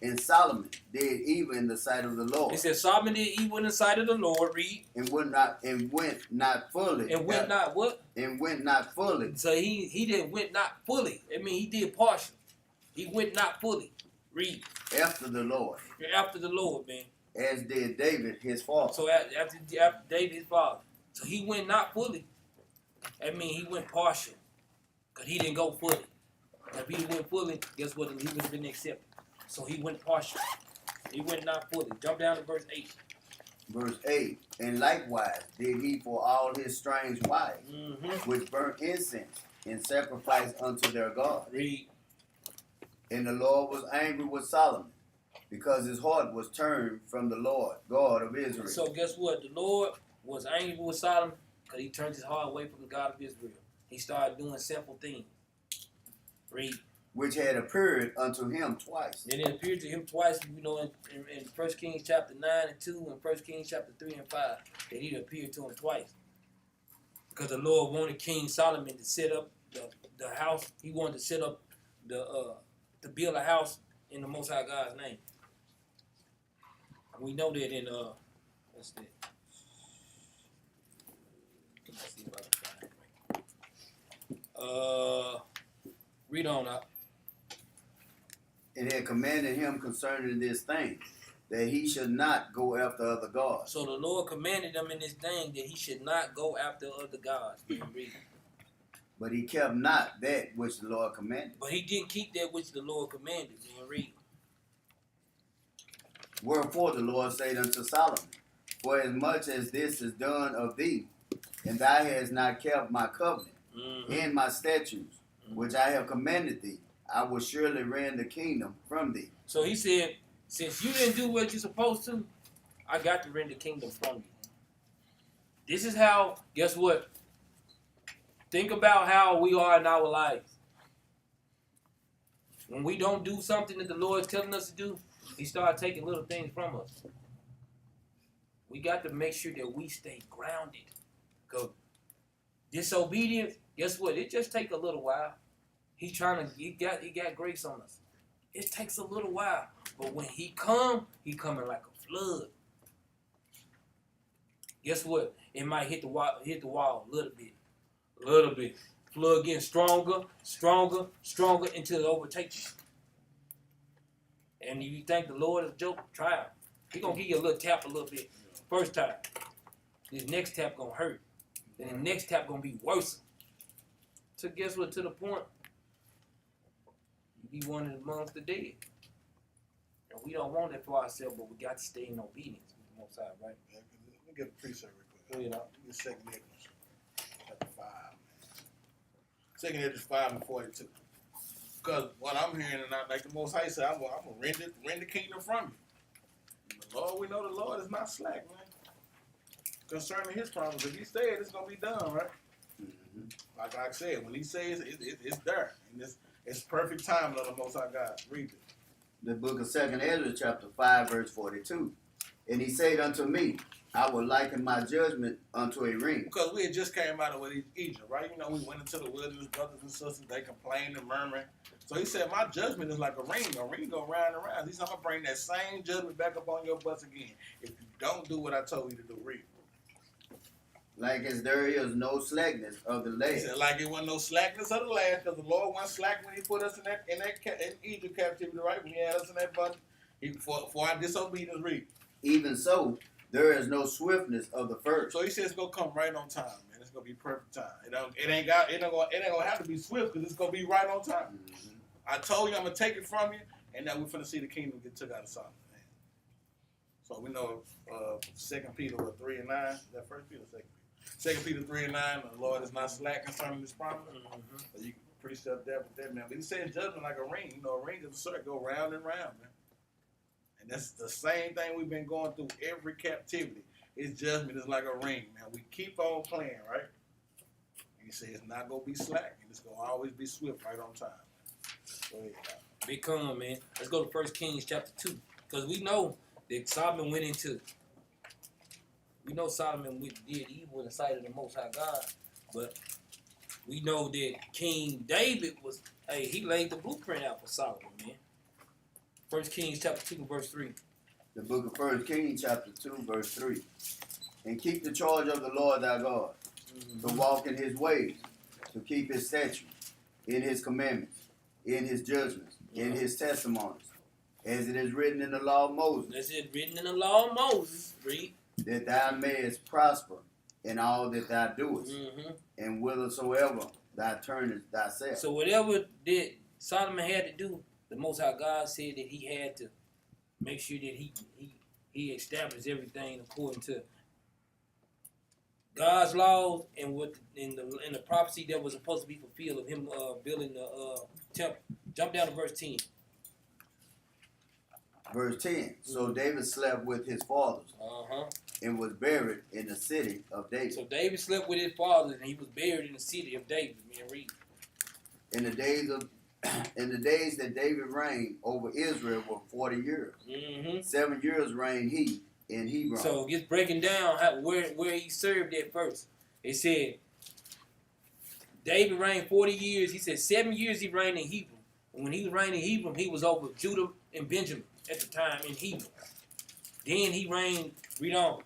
And Solomon did evil in the sight of the Lord. It says Solomon did evil in the sight of the Lord. Read. And went not fully. And went not what? And went not fully. So he didn't went not fully. I mean, he did partial. He went not fully. Read. After the Lord. After the Lord, man. As did David, his father. So after David, his father. So he went not fully. I mean, he went partial. Because he didn't go fully. If he went fully, guess what? He would have been accepted. So he went partial. He went not fully. Jump down to verse 8. Verse 8. And likewise did he for all his strange wives, which burnt incense and sacrificed unto their God. Read. And the Lord was angry with Solomon, because his heart was turned from the Lord, God of Israel. So guess what? The Lord was angry with Solomon because he turned his heart away from the God of Israel. He started doing simple things. Read. Which had appeared unto him twice. And it appeared to him twice, you know, in 1 Kings chapter 9 and 2 and 1 Kings chapter 3 and 5, that he appeared to him twice. Because the Lord wanted King Solomon to set up the house. He wanted to set up to build a house in the Most High God's name. We know that in what's that? Let's see if I can find it. Read on out. And had commanded him concerning this thing, that he should not go after other gods. So the Lord commanded him in this thing that he should not go after other gods. But he kept not that which the Lord commanded. But he didn't keep that which the Lord commanded. Read. Wherefore the Lord said unto Solomon, for as much as this is done of thee, and thou hast not kept my covenant and my statutes, which I have commanded thee, I will surely rend the kingdom from thee. So he said, since you didn't do what you're supposed to, I got to rend the kingdom from you. This is how, guess what? Think about how we are in our lives. When we don't do something that the Lord is telling us to do, he starts taking little things from us. We got to make sure that we stay grounded. Because disobedience, guess what? It just takes a little while. He got grace on us. It takes a little while. But when he coming like a flood. Guess what? It might hit the wall a little bit. Flood getting stronger until it overtakes you. And you think the Lord is a joke, try it. He gonna give you a little tap a little bit. First time. This next tap gonna hurt. Then the next tap gonna be worse. So guess what? To the point, you be one amongst the dead. And we don't want that for ourselves, but we got to stay in obedience with the Most High, right? Yeah, let me get a precept real quick. Pull it out. Get 2 Edwards, chapter 5. 2 Edwards 5 and 42. Because what I'm hearing, and like the Most High said, I'm going to rend the kingdom from you. And the Lord, we know the Lord is not slack, man. Concerning his promise, if he said it's going to be done, right? Like I said, when he says it's there. And it's perfect time on the Most High God. Read it. The book of 2 Ezra, chapter 5, verse 42. And he said unto me, I will liken my judgment unto a ring. Because we had just came out of Egypt, right? You know, we went into the wilderness, brothers and sisters, they complained and murmuring. So he said, my judgment is like a ring go round and round. He said, I'm going to bring that same judgment back up on your butts again. If you don't do what I told you to do, read. Like as there is no slackness of the He leg. said, like it wasn't no slackness of the last, because the Lord wasn't slack when He put us in Egypt captivity, right? When He had us in that bondage, for our disobedience, read. Even so, there is no swiftness of the first. So He says it's gonna come right on time, man. It's gonna be perfect time. It ain't gonna have to be swift, because it's gonna be right on time. Mm-hmm. I told you I'm gonna take it from you, and now we're finna see the kingdom get took out of Solomon. So we know 2 Peter 3:9. That 1 Peter, 2 Peter. 2 Peter 3:9. The Lord is not slack concerning His promise. Mm-hmm. So you can precept that with that, man. But He said judgment like a ring. You know, a ring is a circle, go round and round, man. And that's the same thing we've been going through every captivity. His judgment is like a ring, man. We keep on playing, right? And He said it's not gonna be slack, and it's gonna always be swift, right on time. Go ahead. Big come, man. Let's go to 1 Kings chapter 2. Because we know that Solomon went into. We know Solomon did evil in the sight of the Most High God. But we know that King David was, he laid the blueprint out for Solomon, man. 1 Kings chapter 2, verse 3. The book of 1 Kings chapter 2, verse 3. And keep the charge of the Lord thy God, to walk in His ways, to keep His statutes, in His commandments, in His judgments, in His testimonies, as it is written in the law of Moses. As it written in the law of Moses, read. That thou mayest prosper in all that thou doest, and whithersoever thou turnest thyself. So whatever that Solomon had to do, the Most High God said that he had to make sure that he established everything according to God's laws and what in the prophecy that was supposed to be fulfilled of him building the temple. Jump down to verse 10. Verse 10. So David slept with his fathers and was buried in the city of David. So David slept with his fathers and he was buried in the city of David. Man, read. In the days that David reigned over Israel were 40 years. 7 years reigned he in Hebron. So just breaking down where he served at first. It said David reigned 40 years. He said 7 years he reigned in Hebron. And when he was reigning in Hebron, he was over Judah and Benjamin at the time in Hebron. Then he reigned, read on.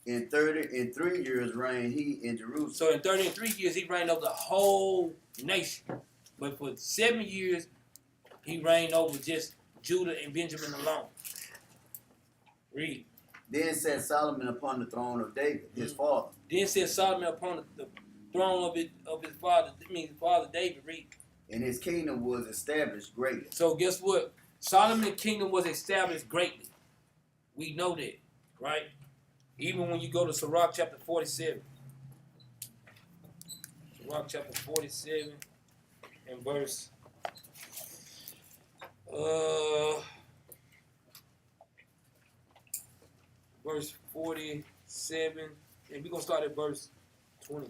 In 3 years reigned he in Jerusalem. So in 33 years, he reigned over the whole nation. But for 7 years, he reigned over just Judah and Benjamin alone. Read. Then sat Solomon upon the throne of David, his father. Then sat Solomon upon the throne of his father, his father David. Read. And his kingdom was established greatly. So guess what? Solomon's kingdom was established greatly. We know that, right? Even when you go to Sirach chapter 47. Sirach chapter 47 and verse verse 47, and we're gonna start at verse 20.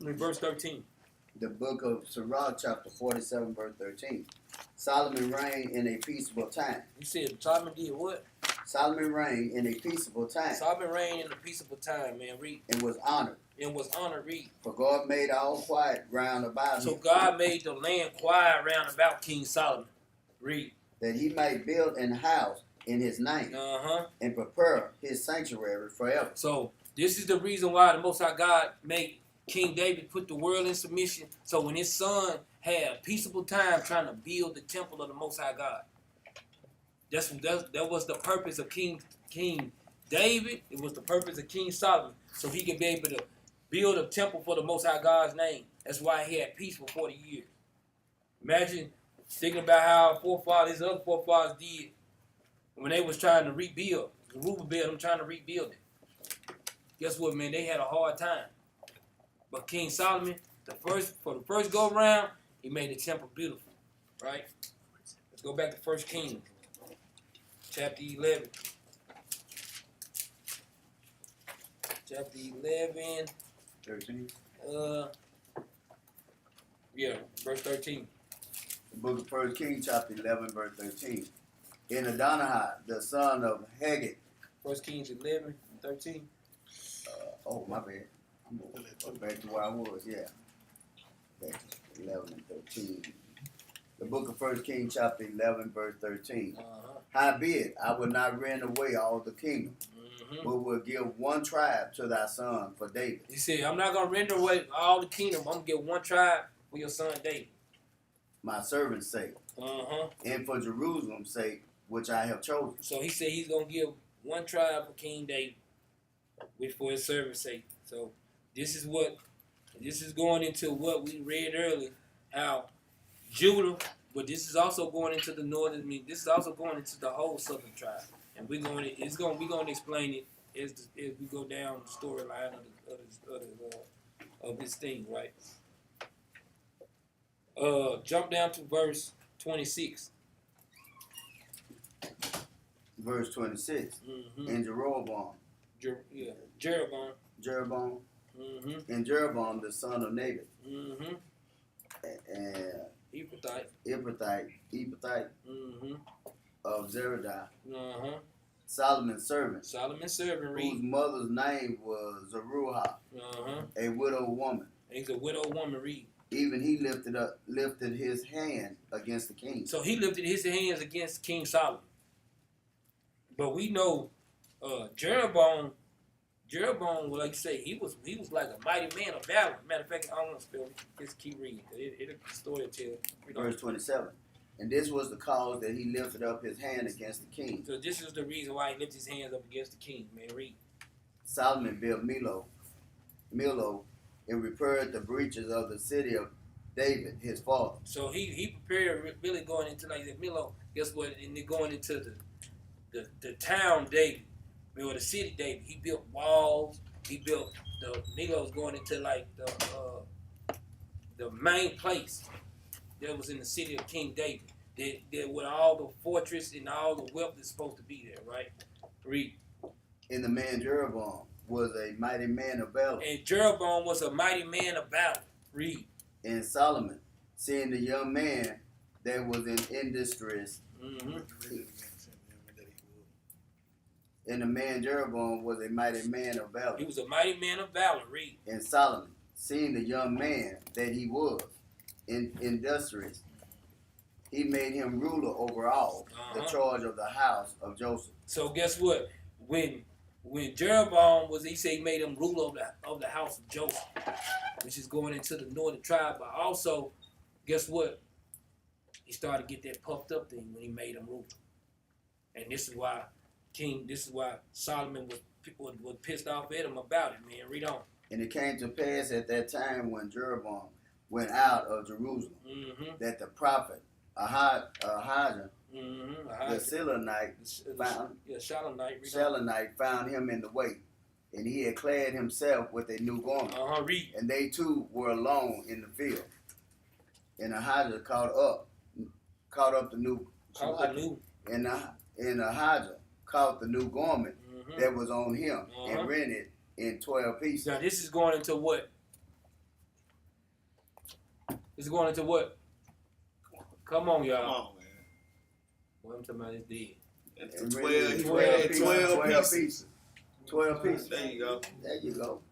Verse 13. The book of Sirach, chapter 47, verse 13. Solomon reigned in a peaceable time. You said Solomon did what? Solomon reigned in a peaceable time. Solomon reigned in a peaceable time, man. Read. And was honored. And was honored. Read. For God made all quiet round about So him. God made the land quiet round about King Solomon. Read. That he might build an house in his name. And prepare his sanctuary forever. So this is the reason why the Most High God made King David put the world in submission. So when his son had a peaceable time trying to build the temple of the Most High God. That was the purpose of King David. It was the purpose of King Solomon. So he could be able to build a temple for the Most High God's name. That's why he had peace for 40 years. Imagine thinking about how his other forefathers did when they was trying to rebuild. Zerubbabel, them trying to rebuild it. Guess what, man? They had a hard time. But King Solomon, for the first go around, he made the temple beautiful, right? Let's go back to 1 Kings, chapter 11. Chapter 11. 13. Verse 13. The book of 1 Kings, chapter 11, verse 13. In Adonijah, the son of Haggith. 1 Kings 11, 13. Oh, my bad. I'm going back to where I was, yeah. Back to 11 and 13. The book of 1 Kings chapter 11 verse 13. Uh-huh. Howbeit, I will not rend away all the kingdom, but will give one tribe to thy son for David. He said, I'm not going to render away all the kingdom. I'm going to give one tribe for your son David. My servant's sake. Uh-huh. And for Jerusalem's sake, which I have chosen. So he said he's going to give one tribe for King David, which for his servant's sake. So this is going into what we read earlier, how Judah, but this is also going into the northern. I mean, this is also going into the whole southern tribe, and we're going to explain it as we go down the storyline of this thing, right? Jump down to verse 26. Verse 26. Mm-hmm. And Jeroboam. Jeroboam. Jeroboam. Mm-hmm. And Jeroboam, the son of Nebat. Mm-hmm. And Ephrathite. Mm-hmm. Of Zeredah. Uh-huh. Solomon's servant. Read. Whose mother's name was Zeruiah. Uh-huh. A widow woman. He's a widow woman. Read. Even he lifted his hand against the king. So he lifted his hands against King Solomon. But we know Jeroboam, like you say, he was like a mighty man of valor. Matter of fact, I don't want to spell it. Just keep reading. It'll story tell. Verse 27. And this was the cause that he lifted up his hand against the king. So this is the reason why he lifted his hands up against the king. Man, read. Solomon built Millo, and repaired the breaches of the city of David, his father. So he prepared, really going into like that Millo. Guess what? And they're going into the town David, or the city David. He built walls. He built Milo's going into like the main place that was in the city of King David. That with all the fortress and all the wealth that's supposed to be there, right? Read. And the man Jeroboam was a mighty man of valor. And Jeroboam was a mighty man of valor. Read. And Solomon, seeing the young man that was in distress, and the man Jeroboam was a mighty man of valor. He was a mighty man of valor. Read. And Solomon, seeing the young man that he was in distress, he made him ruler over all, the charge of the house of Joseph. So guess what? When Jeroboam he said he made him ruler of the house of Joseph, which is going into the northern tribe. But also, guess what? He started to get that puffed up thing when he made him ruler. And this is why Solomon was pissed off at him about it, man. Read on. And it came to pass at that time when Jeroboam went out of Jerusalem, that the prophet Ahijah, the Shilonite found him in the way, and he had clad himself with a new garment. Read. And they two were alone in the field. And Ahijah caught up the new and Ahijah caught the new garment that was on him and rent it in 12 pieces. Now this is going into what? It's going into what? Come on, y'all. Come on, man. What I'm talking about is dead. And 12 pieces. 12 pieces. There you go. There you go.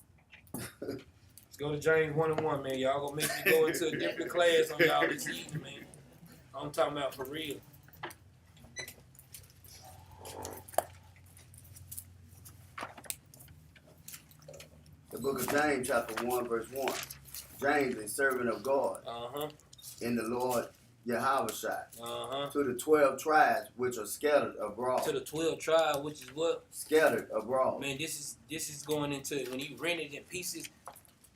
Let's go to James 1:1, man. Y'all gonna make me go into a different class on y'all this evening, man. I'm talking about for real. The book of James, chapter 1, verse 1. James, a servant of God, in the Lord Yahushua, to the 12 tribes which are scattered abroad. To the 12 tribes, which is what? Scattered abroad. Man, this is going into when he rented in pieces.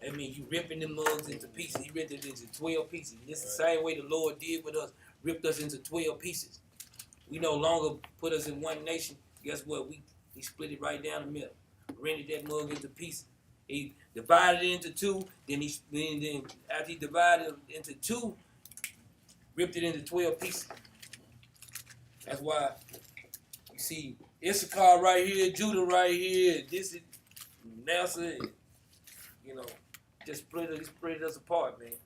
I mean, you ripping them mugs into pieces. He ripped it into 12 pieces. This is the same way the Lord did with us, ripped us into 12 pieces. We no longer put us in one nation. Guess what? He split it right down the middle. Rented that mug into pieces. He divided it into two. Then after he divided it into two, ripped it into 12 pieces. That's why you see Issachar right here, Judah right here. This is Manasseh. Just split us apart, man.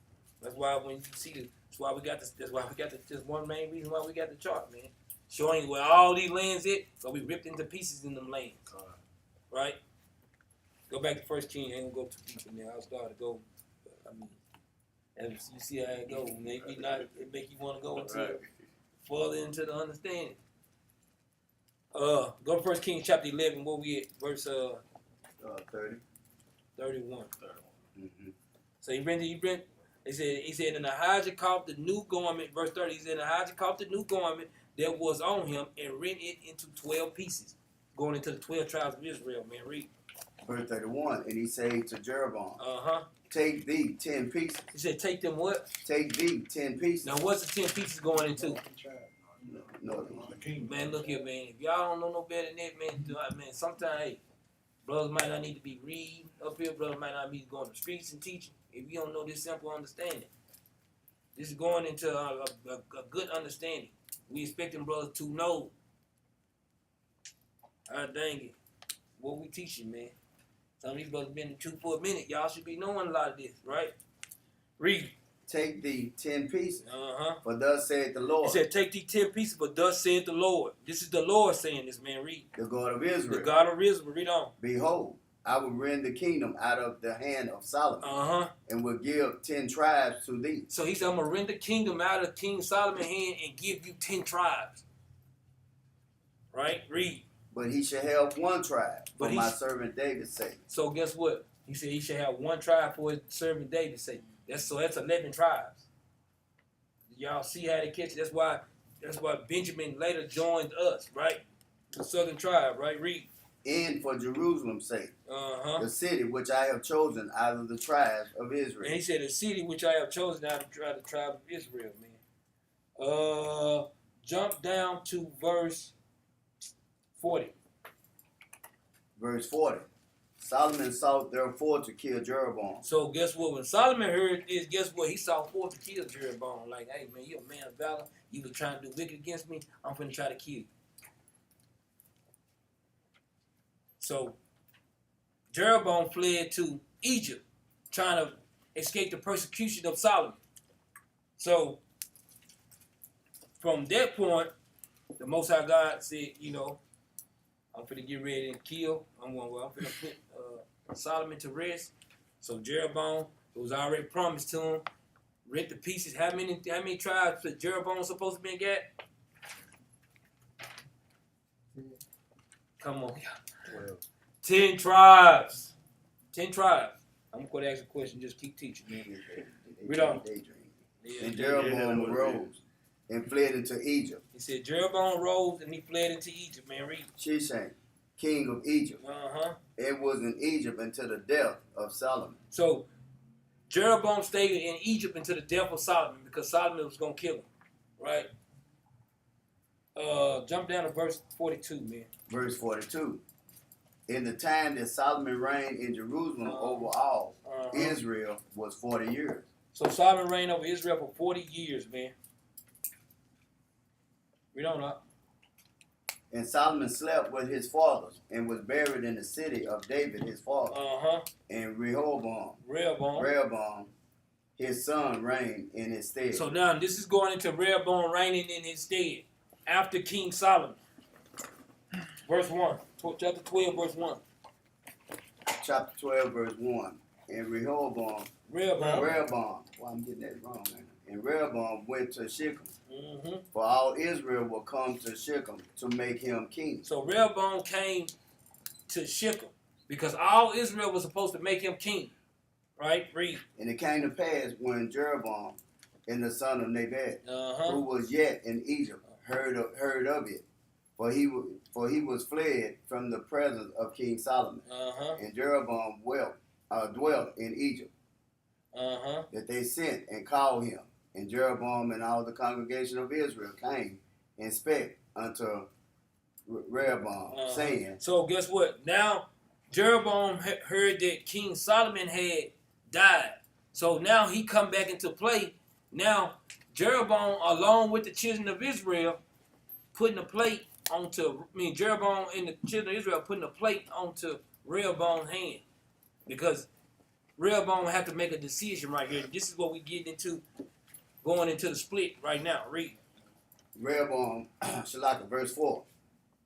That's why when you see that's why we got this. That's why we got just one main reason why we got the chart, man. Showing where all these lands at, so we ripped into pieces in them lands. Right? Go back to 1 Kings. I ain't gonna go too deep in there. I'll start to go. And you see how it goes. Maybe not. It make you want to go into further into the understanding. Go to 1 Kings chapter 11. Where we at? Verse 30. 31. Mm-hmm. So he said, and Ahijah caught the new garment, verse 30, he said, and Ahijah caught the new garment that was on him and rent it into 12 pieces, going into the 12 tribes of Israel, man, read. Verse 31, and he said to Jeroboam, Uh-huh. take thee 10 pieces. He said, take them what? Take thee 10 pieces. Now, what's the 10 pieces going into? No. Man, look here, man. If y'all don't know no better than that, man, sometimes, hey, brothers might not need to be reading up here. Brothers might not be going to the streets and teaching. If you don't know this simple understanding, this is going into a good understanding. We expecting brothers to know. Dang it, what we teaching, man. Some of these brothers been in the truth for a minute. Y'all should be knowing a lot of this, right? Read. Take thee 10 pieces. Uh-huh. For thus saith the Lord. He said, take thee 10 pieces, but thus saith the Lord. This is the Lord saying this, man. Read. The God of Israel. The God of Israel. Read on. Behold, I will rend the kingdom out of the hand of Solomon, and will give 10 tribes to thee. So he said, I'm going to rend the kingdom out of King Solomon's hand and give you 10 tribes. Right? Read. But he shall have one tribe for my servant David's sake. So guess what? He said he should have one tribe for his servant David's sake. That's 11 tribes. Y'all see how they catch it? That's why Benjamin later joined us, right? The southern tribe, right? Read. And for Jerusalem's sake, the city which I have chosen out of the tribes of Israel. And he said, the city which I have chosen out of the tribe of Israel, man. Jump down to verse 40. Verse 40. Solomon sought therefore to kill Jeroboam. So guess what? When Solomon heard this, guess what? He sought forth to kill Jeroboam. Like, hey, man, you a man of valor. You were trying to do wicked against me. I'm finna try to kill you. So Jeroboam fled to Egypt, trying to escape the persecution of Solomon. So from that point, the Most High God said, you know, I'm finna get ready to kill. I'm finna put Solomon to rest. So Jeroboam, it was already promised to him, rent the pieces. How many tribes that Jeroboam supposed to be got? Come on. 10 tribes. 10 tribes. I'm going to ask a question. Just keep teaching, man. Read on. And Jeroboam arose and fled into Egypt. He said Jeroboam rose and he fled into Egypt, man. Read. Shishak, king of Egypt. It was in Egypt until the death of Solomon. So Jeroboam stayed in Egypt until the death of Solomon because Solomon was going to kill him. Right? Jump down to verse 42, man. Verse 42. In the time that Solomon reigned in Jerusalem over all Israel was 40 years. So Solomon reigned over Israel for 40 years, man. We don't know. And Solomon slept with his fathers and was buried in the city of David, his father. And Rehoboam, his son, reigned in his stead. So now this is going into Rehoboam reigning in his stead after King Solomon. Verse 1. Chapter 12, verse 1. Chapter 12, verse 1. And Rehoboam. Well, I'm getting that wrong, man. And Rehoboam went to Shechem. For all Israel will come to Shechem to make him king. So Rehoboam came to Shechem because all Israel was supposed to make him king. Right? Read. And it came to pass when Jeroboam and the son of Nebat, who was yet in Egypt, heard of it. For he was fled from the presence of King Solomon. And Jeroboam dwelt in Egypt. That they sent and called him. And Jeroboam and all the congregation of Israel came and spake unto Rehoboam, saying. So guess what? Now Jeroboam heard that King Solomon had died. So now he come back into play. Now Jeroboam, along with the children of Israel, putting a plate Jeroboam and the children of Israel putting a plate onto Rehoboam's hand. Because Rehoboam have to make a decision right here. This is what we get into, going into the split right now. Read. Rehoboam, Shalaka, verse 4.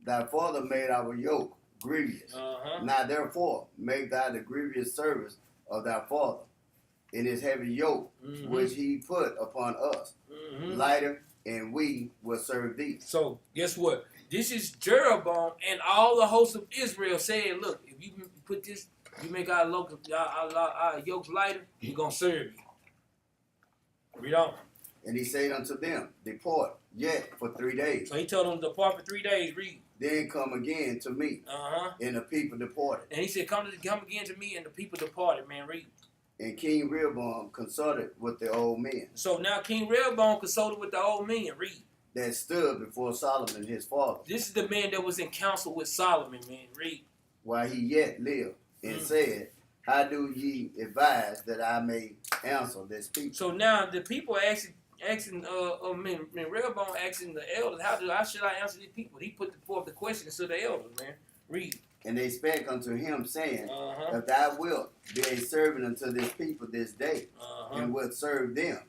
Thy father made our yoke grievous. Now therefore make thou the grievous service of thy father. in his heavy yoke, which he put upon us, lighter, and we will serve thee. So guess what? This is Jeroboam and all the hosts of Israel saying, look, if you put this, you make our yokes lighter, we're going to serve you. Read on. And he said unto them, depart yet for 3 days. So he told them to depart for 3 days. Read. Then come again to me. And the people departed. And he said, come again to me, and the people departed, man. Read. And King Rehoboam consulted with the old men. So now King Rehoboam consulted with the old men. Read. That stood before Solomon his father. This is the man that was in council with Solomon, man. Read. While he yet lived, and said, how do ye advise that I may answer this people? So now the people are asking Rehoboam asking the elders, how should I answer these people? He put forth the question to the elders, man. Read. And they spake unto him, saying, if thou wilt be a servant unto this people this day, and wilt serve them,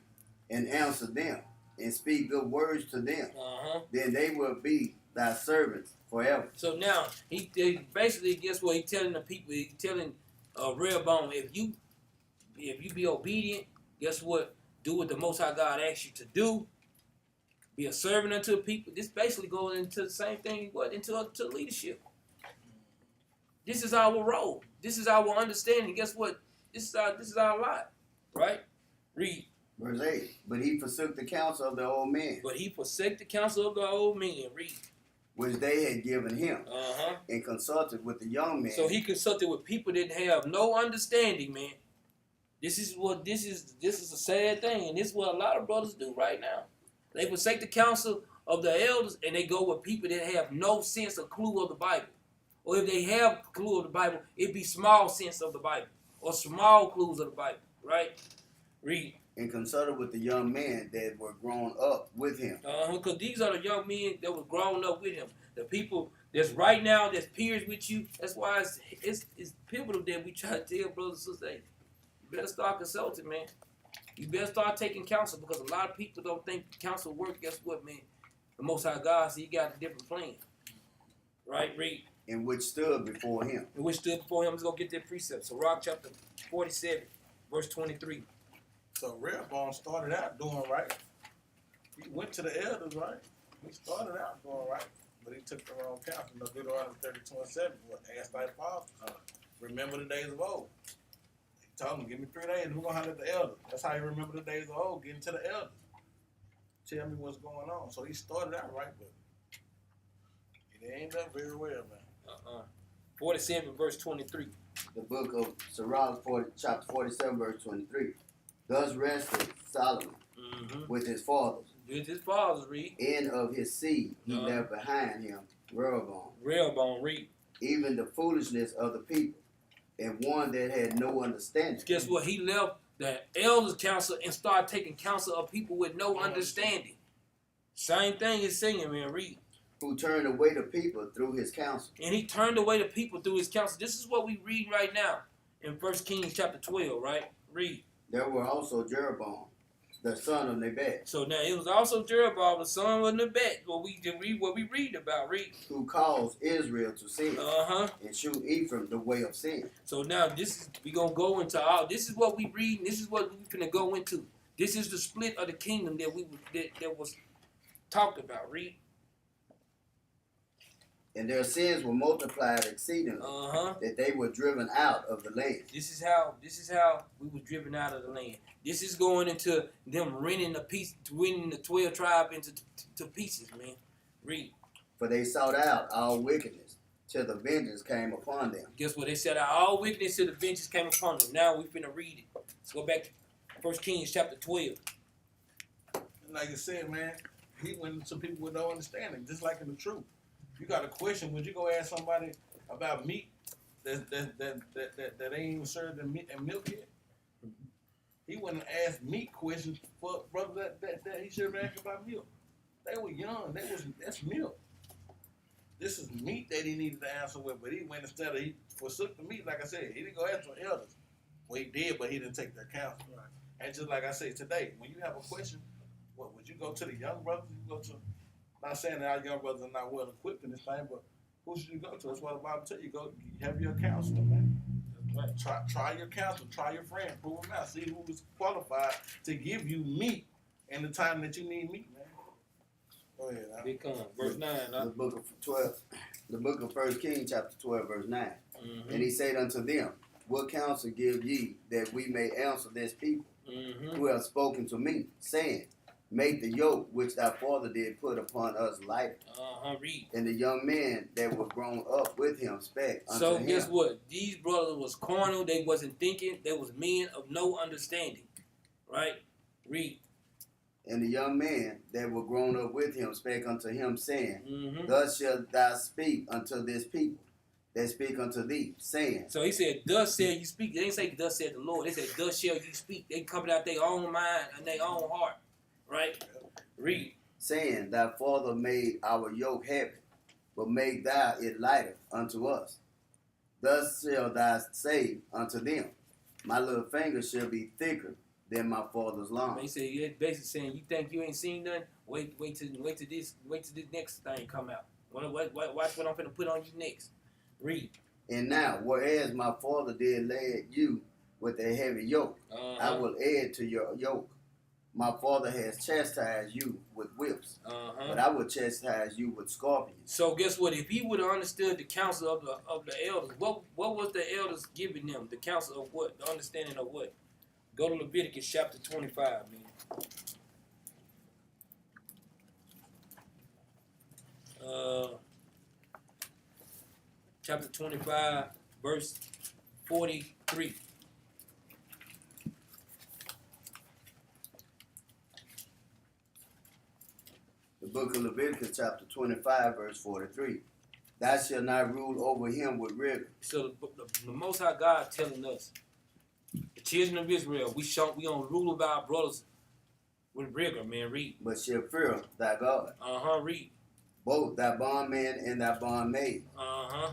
and answer them, and speak good words to them, then they will be thy servants forever. So now, he basically, guess what? He's telling the people, he's telling Rehoboam, if you be obedient, guess what? Do what the Most High God asks you to do. Be a servant unto the people. This basically goes into the same thing, into leadership. This is our role. This is our understanding. Guess what? This is our lot. Right? Read. Verse 8. But he forsook the counsel of the old men. But he forsook the counsel of the old men. Read. Which they had given him. And consulted with the young men. So he consulted with people that have no understanding, man. This is a sad thing, and this is what a lot of brothers do right now. They forsake the counsel of the elders, and they go with people that have no sense or clue of the Bible. Or if they have clue of the Bible, it be small sense of the Bible, or small clues of the Bible, right? Read. And consulted with the young men that were grown up with him. Because these are the young men that were grown up with him. The people that's right now, that's peers with you. That's why it's pivotal that we try to tell brothers and sisters, hey, you better start consulting, man. You better start taking counsel, because a lot of people don't think counsel work. Guess what, man? The Most High God, so he got a different plan. Right? Read. And which stood before him. And which stood before him. Let's go get that precept. So, Rock chapter 47, verse 23. So, Rehoboam started out doing right. He went to the elders, right? He started out doing right. But he took the wrong counsel. Deuteronomy 32:7. What asked thy father? Remember the days of old. He told him, give me 3 days, and we're going to holler at the elders. That's how you remember the days of old, getting to the elders. Tell me what's going on. So he started out right, but it didn't end up very well, man. 47, verse 23. The book of Sirach, chapter 47, verse 23. Thus rested Solomon with his fathers. With his fathers, read. And of his seed he left behind him Rehoboam. Rehoboam, read. Even the foolishness of the people, and one that had no understanding. Guess what? He left the elders' counsel and started taking counsel of people with no understanding. Same thing as singing, man. Read. Who turned away the people through his counsel. And he turned away the people through his counsel. This is what we read right now in 1 Kings chapter 12, right? Read. There were also Jeroboam, the son of Nebat. So now it was also Jeroboam, the son of Nebat, what we read about. Read. Who caused Israel to sin. And shew Ephraim the way of sin. So now we gonna go into all. This is what we read, and this is what we're gonna go into. This is the split of the kingdom that was talked about. Read. And their sins were multiplied exceedingly, that they were driven out of the land. This is how we were driven out of the land. This is going into them rending the 12 tribes into pieces, man. Read. For they sought out all wickedness, till the vengeance came upon them. Guess what? They said all wickedness till the vengeance came upon them. Now we're finna read it. Let's go back to 1 Kings chapter 12. And like I said, man, he went into people with no understanding, just like in the truth. You got a question, would you go ask somebody about meat that ain't even served in meat and milk yet? He went and asked meat questions for brother that he should have been asking about milk. They were young. That's milk. This is meat that he needed to answer with, but he went instead of he forsook the meat. Like I said, he didn't go ask the elders. Well, he did, but he didn't take their counsel. Right. And just like I say today, when you have a question, what would you go to the young brothers? You go to. Not saying that our young brothers are not well equipped in this thing, but who should you go to? That's what the Bible tells you. Go have your counselor, man. Right. Try your counsel, try your friend, prove them out, see who is qualified to give you meat in the time that you need meat, man. Go ahead. Here come verse 9. The book of 12, the book of 1 Kings, chapter 12, verse 9. Mm-hmm. And he said unto them, what counsel give ye that we may answer this people who have spoken to me, saying, make the yoke which thy father did put upon us lighter. Read. And the young men that were grown up with him spake unto So him. guess what? These brothers was carnal. They wasn't thinking. They was men of no understanding. Right? Read. And the young men that were grown up with him spake unto him, saying, Mm-hmm. thus shalt thou speak unto this people that speak unto thee, saying. So he said, thus shall you speak. They didn't say, thus said the Lord. They said, thus shall you speak. They coming out their own mind and their own heart. Right? Read. Saying, thy father made our yoke heavy, but make thou it lighter unto us. Thus shall thou say unto them, my little finger shall be thicker than my father's long. He said, yeah, basically saying, you think you ain't seen nothing? Wait till this next thing come out. Watch what I'm finna put on you next. Read. And now, whereas my father did lay you with a heavy yoke, I will add to your yoke. My father has chastised you with whips, but I will chastise you with scorpions. So guess what? If he would have understood the counsel of the elders, what was the elders giving them? The counsel of what? The understanding of what? Go to Leviticus chapter 25, man. Chapter 25, verse 43. The book of Leviticus, chapter 25, verse 43. Thou shalt not rule over him with rigor. So the Most High God telling us, the children of Israel, we don't rule over our brothers with rigor, man. Read. But shall fear thy God. Read. Both thy bondman and thy bondmaid,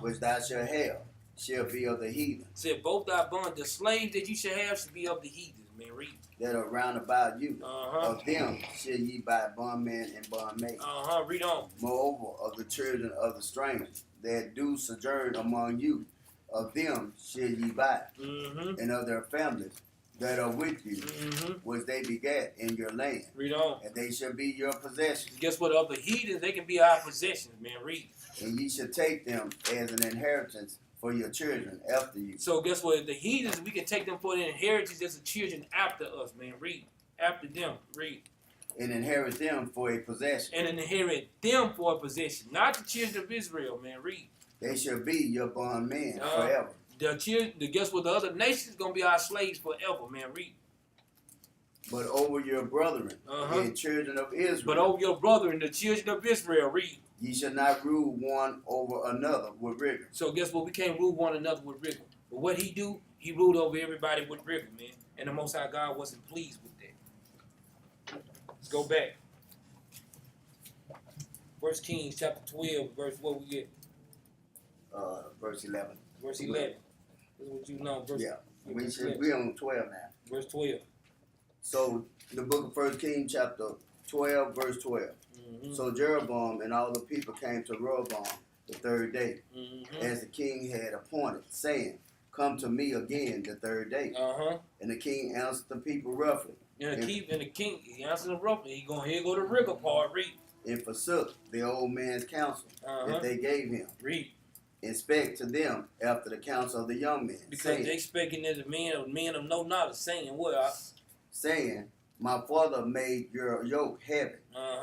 which thou shalt have, shall be of the heathen. Said both thy bond, the slaves that you shall have should be of the heathens, man. Read. That are round about you. Of them shall ye buy bondman and bondmaid. Read on. Moreover, of the children of the strangers that do sojourn among you, of them shall ye buy, and of their families that are with you, which they begat in your land. Read on. And they shall be your possession. Guess what? Of the heathens, they can be our possessions, man. Read. And ye shall take them as an inheritance for your children after you. So guess what? The heathens, we can take them for the inheritance as the children after us, man. Read. After them. Read. And inherit them for a possession. And inherit them for a possession. Not the children of Israel, man. Read. They shall be your bondmen forever. Guess what? The other nations gonna be our slaves forever, man. Read. But over your brethren, the children of Israel. But over your brethren, the children of Israel. Read. Ye shall not rule one over another with rigor. So guess what? We can't rule one another with rigor. But what he do, he ruled over everybody with rigor, man. And the Most High God wasn't pleased with that. Let's go back. 1 Kings chapter 12, verse what we get? Verse 11. Verse 11. This is what you know. We on 12 now. Verse 12. So the book of 1 Kings chapter 12, verse 12. So Jeroboam and all the people came to Rehoboam the third day, as the king had appointed, saying, come to me again the third day. And the king answered the people roughly. And the king, he answered them roughly. Here go the rigor part. Read. And forsook the old man's counsel that they gave him. Read. And spake to them after the counsel of the young men. Because saying, they speaking as men of no knowledge, saying what? Saying, my father made your yoke heavy,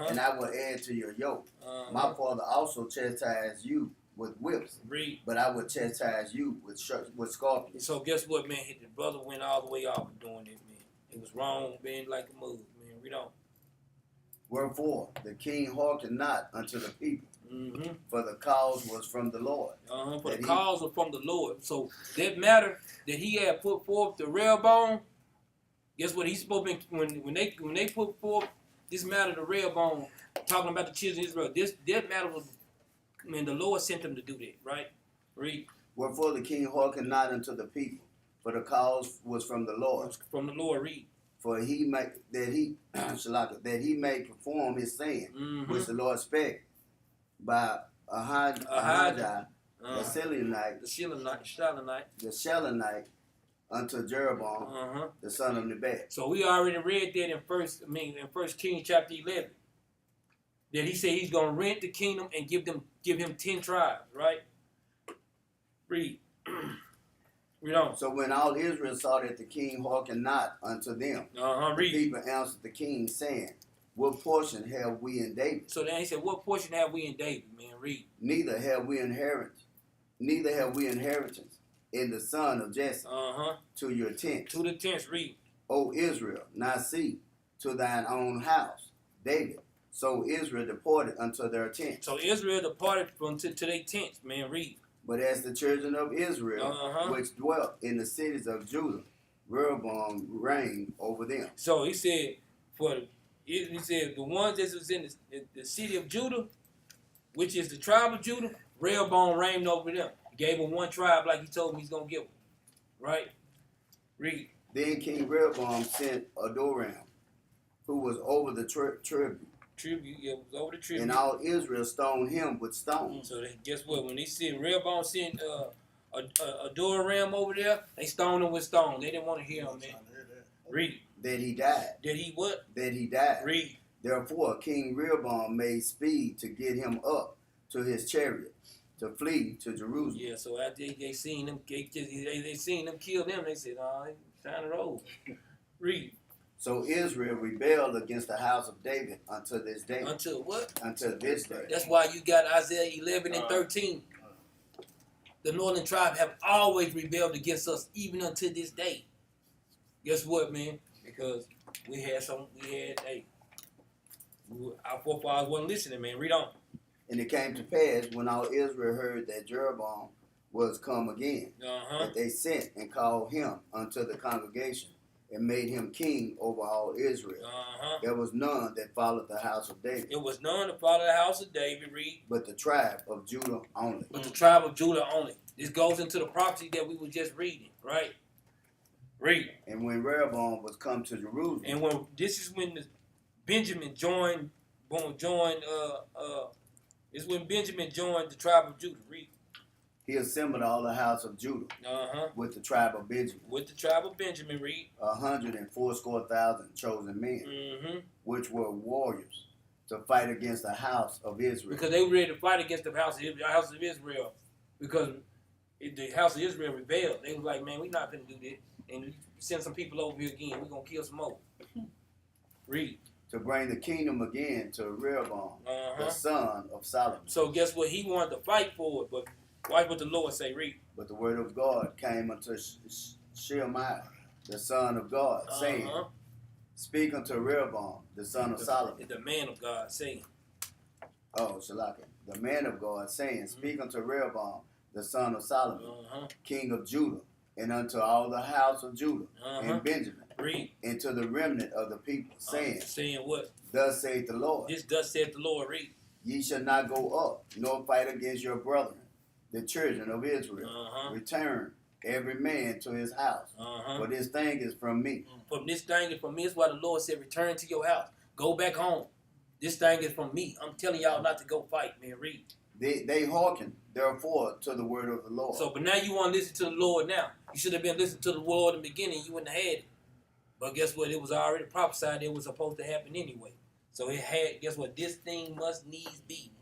and I will add to your yoke. My father also chastised you with whips, but I will chastise you with scorpions. So guess what, man? The brother went all the way off doing it, man. It was wrong, being like a move, man. Read on. Wherefore the king hearkened not unto the people, for the cause was from the Lord. For the cause was from the Lord. So that matter that he had put forth the Rehoboam, guess what? He's supposed to be, when they put forth this matter to Rehoboam, talking about the children of Israel, that matter was, the Lord sent them to do that, right? Read. Wherefore the king hearkened not unto the people, for the cause was from the Lord. From the Lord, read. For he may that he may perform his saying, which the Lord spake by Ahijah the Shilonite, the the Shilonite unto Jeroboam, the son of Nebat. So we already read that in First Kings chapter 11. That he said he's gonna rent the kingdom and give him 10 tribes, right? Read. Read on. So when all Israel saw that the king hearkened not unto them, the Read. people answered the king, saying, what portion have we in David? So then he said, what portion have we in David, man? Read. Neither have we inheritance in the son of Jesse to your tent. To the tents, read. O Israel, now see to thine own house, David. So Israel departed unto their tents. So Israel departed to their tents, man. Read. But as the children of Israel, which dwelt in the cities of Judah, Rehoboam reigned over them. So he said, the ones that was in the city of Judah, which is the tribe of Judah, Rehoboam reigned over them. He gave them one tribe like he told him he's going to give them. Right? Read. Then King Rehoboam sent Adoram, who was over the tribute. It was over the tribute. And all Israel stoned him with stones. So guess what? When they sent Rehoboam sent Adoram over there, they stoned him with stones. They didn't want to hear him, man. Read. That he died. That he what? That he died. Read. Therefore King Rehoboam made speed to get him up to his chariot to flee to Jerusalem. Yeah, so after they seen them, they seen them kill them, they said, oh, it's time to roll. Read. So Israel rebelled against the house of David until this day. Until what? Until this day. That's why you got Isaiah 11 and 13. The northern tribe have always rebelled against us, even until this day. Guess what, man? Because our forefathers wasn't listening, man. Read on. And it came to pass when all Israel heard that Jeroboam was come again, that they sent and called him unto the congregation and made him king over all Israel. There was none that followed the house of David. It was none that followed the house of David, read. But the tribe of Judah only. But the tribe of Judah only. This goes into the prophecy that we were just reading, right? Read. And when Rehoboam was come to Jerusalem. And this is when Benjamin joined it's when Benjamin joined the tribe of Judah. Read. He assembled all the house of Judah with the tribe of Benjamin. With the tribe of Benjamin, read. 180,000 chosen men, which were warriors, to fight against the house of Israel. Because they were ready to fight against the house of Israel. Because the house of Israel rebelled. They was like, man, we're not going to do this. And we send some people over here again. We're going to kill some more. Read. To bring the kingdom again to Rehoboam, the son of Solomon. So guess what? He wanted to fight for it, but watch what the Lord say. Read. But the word of God came unto Shemaiah, the son of God, saying, speak unto Rehoboam, the son of Solomon. The man of God saying. Oh, Shalaka. The man of God saying, speak unto Rehoboam, the son of Solomon, king of Judah, and unto all the house of Judah and Benjamin. Read. And to the remnant of the people, saying, saying what? Thus saith the Lord. This thus saith the Lord. Read. Ye shall not go up, nor fight against your brethren, the children of Israel. Return every man to his house. For this thing is from me. From this thing is from me. That's why the Lord said, return to your house. Go back home. This thing is from me. I'm telling y'all not to go fight, man. Read. They hearken, therefore, to the word of the Lord. So, but now you want to listen to the Lord now. You should have been listening to the Lord in the beginning. You wouldn't have had it. But guess what? It was already prophesied it was supposed to happen anyway. So it had, guess what? This thing must needs be.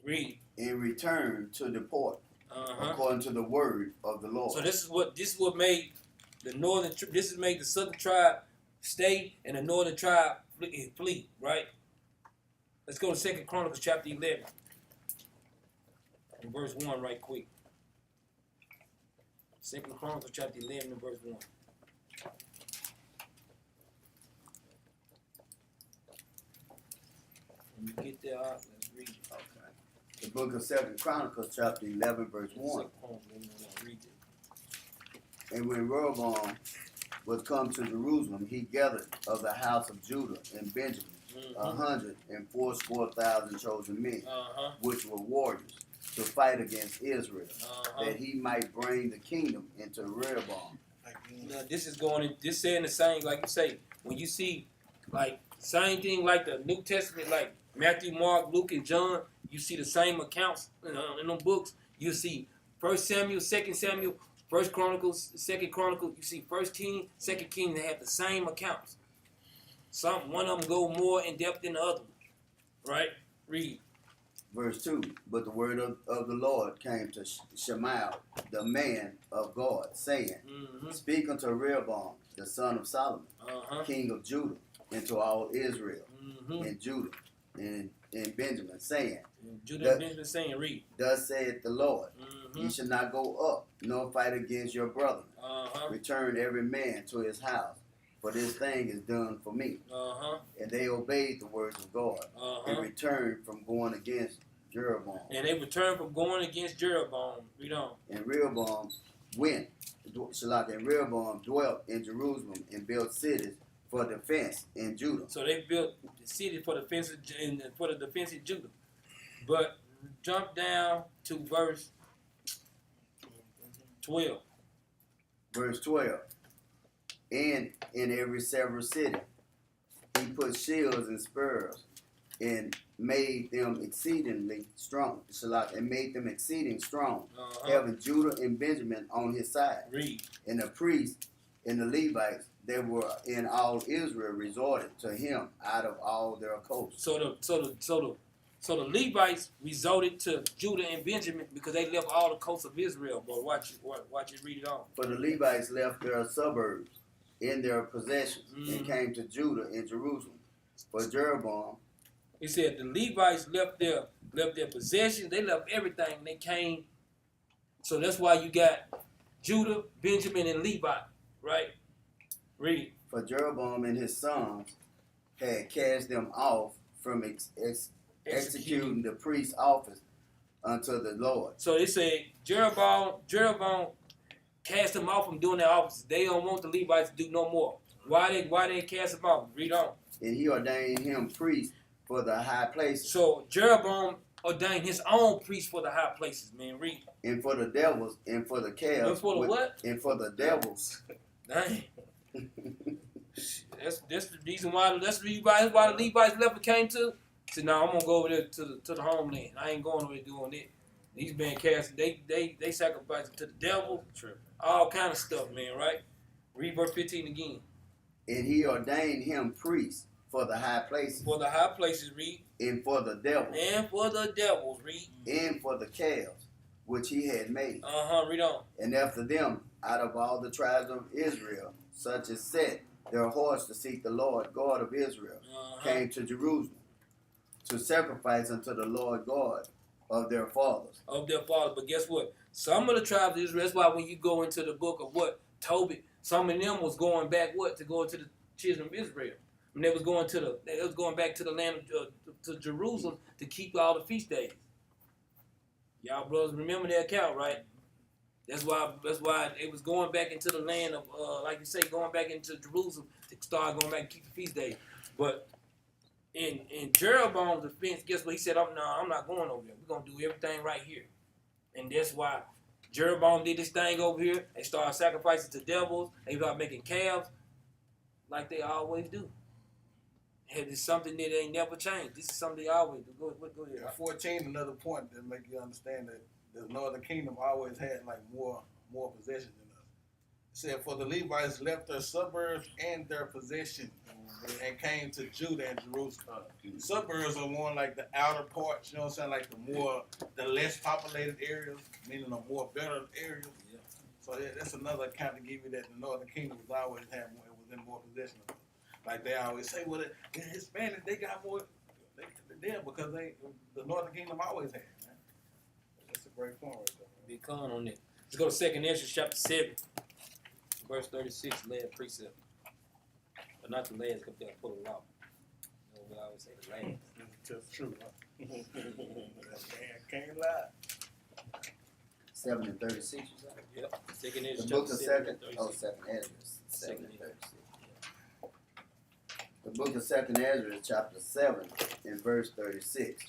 Read. In return to depart, according to the word of the Lord. So this is what made the northern, this has made the southern tribe stay and the northern tribe flee, right? Let's go to 2 Chronicles chapter 11. In verse 1 right quick. 2 Chronicles chapter 11 and verse 1. When you get there, let's read it. Okay. The book of 2 Chronicles chapter 11 verse 1. And when Rehoboam was come to Jerusalem, he gathered of the house of Judah and Benjamin 180,000 chosen men, which were warriors, to fight against Israel, that he might bring the kingdom into Rehoboam. Now this is this saying the same, like you say, when you see like same thing like the New Testament, like Matthew, Mark, Luke, and John, you see the same accounts in them books. You see 1 Samuel, 2 Samuel, 1 Chronicles, 2 Chronicles. You see 1 King, 2 King. They have the same accounts. One of them go more in depth than the other, right? Read. Verse 2, but the word of the Lord came to Shemaiah, the man of God, saying, Speak unto Rehoboam, the son of Solomon, king of Judah, and to all Israel, and Judah, and Benjamin, saying, Judah and Benjamin saying, read. Thus saith the Lord, Ye shall not go up, nor fight against your brethren. Return every man to his house, for this thing is done for me. And they obeyed the words of God, and returned from going against Jeroboam. And they returned from going against Jeroboam. Read on. And Rehoboam went, and Rehoboam dwelt in Jerusalem and built cities for defense in Judah. So they built the city for the defense of Judah. But jump down to verse 12. Verse 12. And in every several city, he put shields and spurs, and made them exceedingly strong. And made them exceeding strong, having Judah and Benjamin on his side. Read. And the priests and the Levites that were in all Israel resorted to him out of all their coasts. So the Levites resorted to Judah and Benjamin because they left all the coasts of Israel. But watch it, read it on. For the Levites left their suburbs in their possessions and came to Judah and Jerusalem. For Jeroboam, he said the Levites left their possessions, they left everything, and they came. So that's why you got Judah, Benjamin, and Levi, right? Read. For Jeroboam and his sons had cast them off from executing the priest's office unto the Lord. So they say Jeroboam cast them off from doing their offices. They don't want the Levites to do no more. Why they cast them off? Read on. And he ordained him priest for the high places. So Jeroboam ordained his own priest for the high places, man. Read. And for the devils, and for the calves. And for the what? And for the devils. Dang. That's the reason why. That's the reason why the Levites left and came to. Said, no, I'm gonna go over there to the homeland. I ain't going over there doing it. These men cast. They sacrifice to the devil. True. All kind of stuff, man. Right. Read verse 15 again. And he ordained him priest for the high places. For the high places, read. And for the devils. And for the devils, read. And for the calves, which he had made. Read on. And after them, out of all the tribes of Israel, such as set their horse to seek the Lord God of Israel, came to Jerusalem to sacrifice unto the Lord God of their fathers. But guess what? Some of the tribes of Israel, that's why when you go into the book of Tobit, some of them was going back to go into the children of Israel. And they was going back to the land to Jerusalem to keep all the feast days. Y'all brothers remember that account, right? That's why it was going back into the land of like you say, going back into Jerusalem to start going back and keep the feast days. But in Jeroboam's defense, guess what? He said, I'm not going over there. We're gonna do everything right here. And that's why Jeroboam did this thing over here. They started sacrificing to devils. They started making calves like they always do. And it's something that ain't never changed. This is something they always do. Go ahead. 14, another point that make you understand that the northern kingdom always had like more possessions than us. It said, for the Levites left their suburbs and their possession and came to Judah and Jerusalem. Suburbs are more like the outer parts, you know what I'm saying? Like the less populated areas, meaning the more better areas. Yeah. So that's another account to give you that the northern kingdom was always had more, it was in more possession of us. Like they always say, well, the Hispanics, they got more there because the northern kingdom always had. Man. That's a great point right there. Big con on that. Let's go to 2nd Ezra chapter 7, verse 36, last precept. But not the last, because they'll pull a law. You know, we always say the last. That's true, huh? Can't lie. 7 and 36, you said? Yep. 2nd Ezra The book chapter of 7, 2nd, 36. 2nd Ezra, 7 and 2nd 36. The book of 2nd Ezra, chapter 7, and verse 36.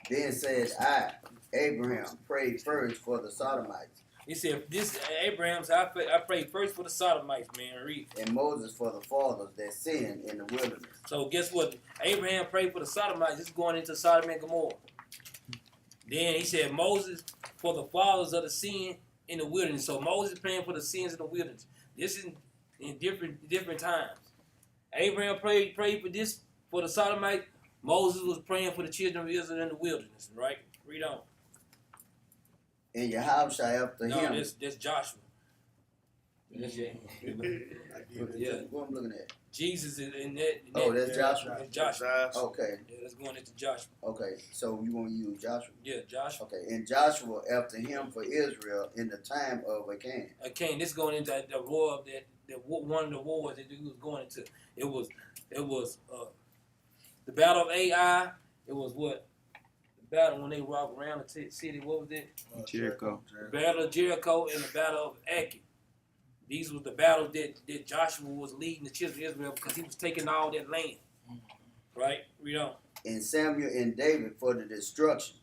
Then said I, Abraham, prayed first for the Sodomites. He said, this Abraham's, I prayed first for the Sodomites, man. Read. And Moses for the fathers that sinned in the wilderness. So guess what? Abraham prayed for the Sodomites. This is going into Sodom and Gomorrah. Then he said Moses for the fathers of the sin in the wilderness. So Moses praying for the sins in the wilderness. This is in different times. Abraham prayed for this for the Sodomites. Moses was praying for the children of Israel in the wilderness. Right? Read on. And Yahushua after him. No, that's Joshua. That's Yeah. What I'm looking at. Jesus is in that. Oh, that's Joshua. That's Joshua. Okay. Yeah, that's going into Joshua. Okay. So you want to use Joshua? Yeah, Joshua. Okay. And Joshua after him for Israel in the time of Achan. Achan. This going into the war of that one of the wars that he was going into. It was the battle of Ai. It was what? The battle when they walked around the city. What was it? Jericho. The battle of Jericho and the battle of Achan. These were the battles that Joshua was leading the children of Israel because he was taking all that land. Right? Read on. And Samuel and David for the destruction,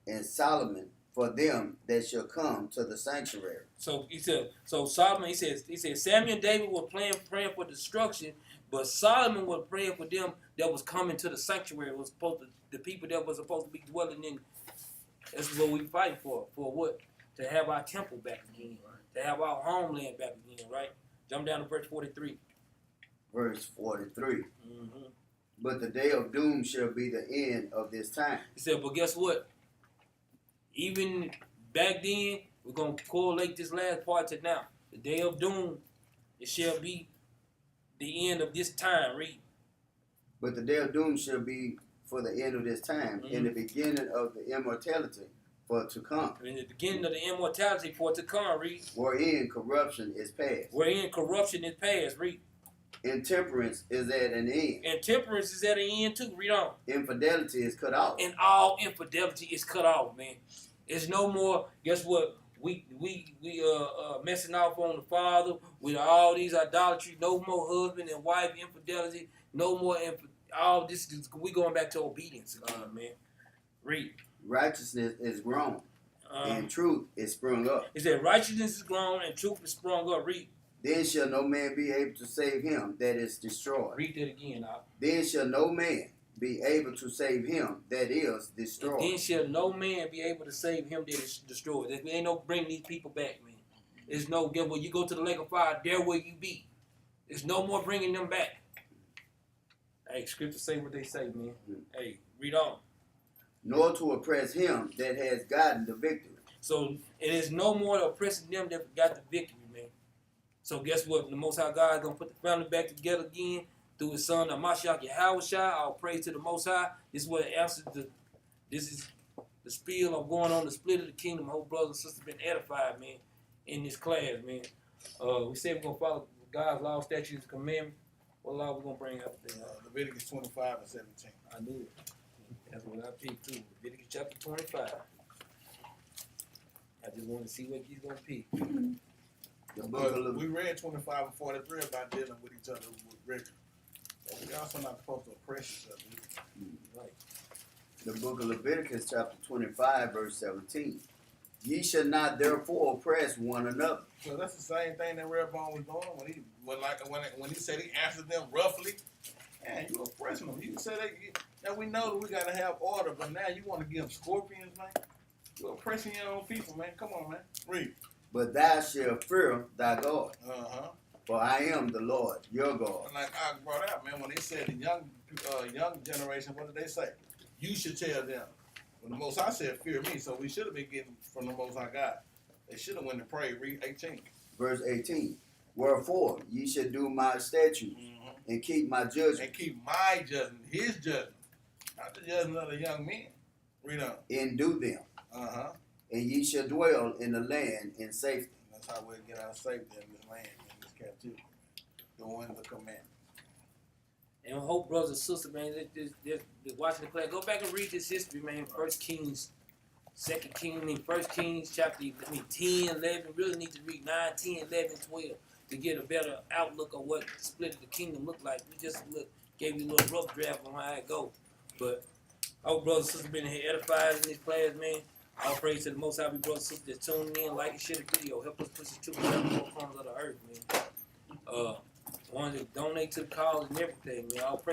and Solomon for them that shall come to the sanctuary. So he said. So Solomon. He said Samuel and David were praying for destruction, but Solomon was praying for them that was coming to the sanctuary. It was supposed to, the people that was supposed to be dwelling in. That's what we fight for. For what? To have our temple back again. To have our homeland back again, right? Jump down to verse 43. Verse 43. Mm-hmm. But the day of doom shall be the end of this time. He said, but guess what? Even back then, we're going to correlate this last part to now. The day of doom, it shall be the end of this time. Read. But the day of doom shall be for the end of this time, in the beginning of the immortality for to come. In the beginning of the immortality for to come. Read. Wherein corruption is past. Wherein corruption is past. Read. Intemperance is at an end. And temperance is at an end too. Read on. Infidelity is cut off. And all infidelity is cut off, man. It's no more. Guess what? We messing off on the Father with all these idolatry. No more husband and wife infidelity. No more all this. We going back to obedience again, man. Read. Righteousness is grown, and truth is sprung up. It said righteousness is grown and truth is sprung up. Read. Then shall no man be able to save him that is destroyed. Read that again, now. Then shall no man be able to save him that is destroyed. And then shall no man be able to save him that is destroyed. There ain't no bring these people back, man. There's no, when you go to the lake of fire, there will you be. There's no more bringing them back. Hey, scriptures say what they say, man. Hey, read on. Nor to oppress him that has gotten the victory. So it is no more oppressing them that got the victory, man. So guess what? The Most High God is going to put the family back together again through his son, Mashiach Yahushua. All praise to the Most High. This is what answers this is the spiel of going on the split of the kingdom. My whole brothers and sisters been edified, man, in this class, man. We said we're going to follow God's law, statutes, and commandments. What law we going to bring up there? Leviticus 25 and 17. I knew it. That's what I picked too. Leviticus chapter 25. I just want to see what he's going to pick. We read 25 and 43 about dealing with each other with rigor. But we also not supposed to oppress each other. Right. The book of Leviticus chapter 25 verse 17. Ye shall not therefore oppress one another. So that's the same thing that Rehoboam was doing when he said he answered them roughly. Man, you oppressing them. You said that we know that we got to have order, but now you want to give them scorpions, man? You're oppressing your own people, man. Come on, man. Read. But thou shalt fear thy God. For I am the Lord, your God. And like I brought out, man, when they said the young generation, what did they say? You should tell them. When the Most High said, fear me, so we should have been getting from the Most High God. They should have went and prayed. Read 18. Verse 18. Wherefore ye should do my statutes and keep my judgment. And keep my judgment, his judgment, not the judgment of the young men. Read on. And do them. And ye shall dwell in the land in safety. That's how we'll get our safety in this land, in this captivity. Doing the commandments. And I hope, brothers and sisters, man, they're watching the class. Go back and read this history, man. 1 Kings, 2 Kings, 1 Kings, chapter 10, 11. Really need to read 9, 10, 11, 12 to get a better outlook of what the split of the kingdom looked like. We just gave you a little rough draft on how it go. But I hope, brothers and sisters, been here edified in this class, man. All praise to the Most High, brothers and sisters that's tuning in, like and share the video. Help us push it to the four corners of the earth, man. Want to donate to the cause and everything, man. All praise.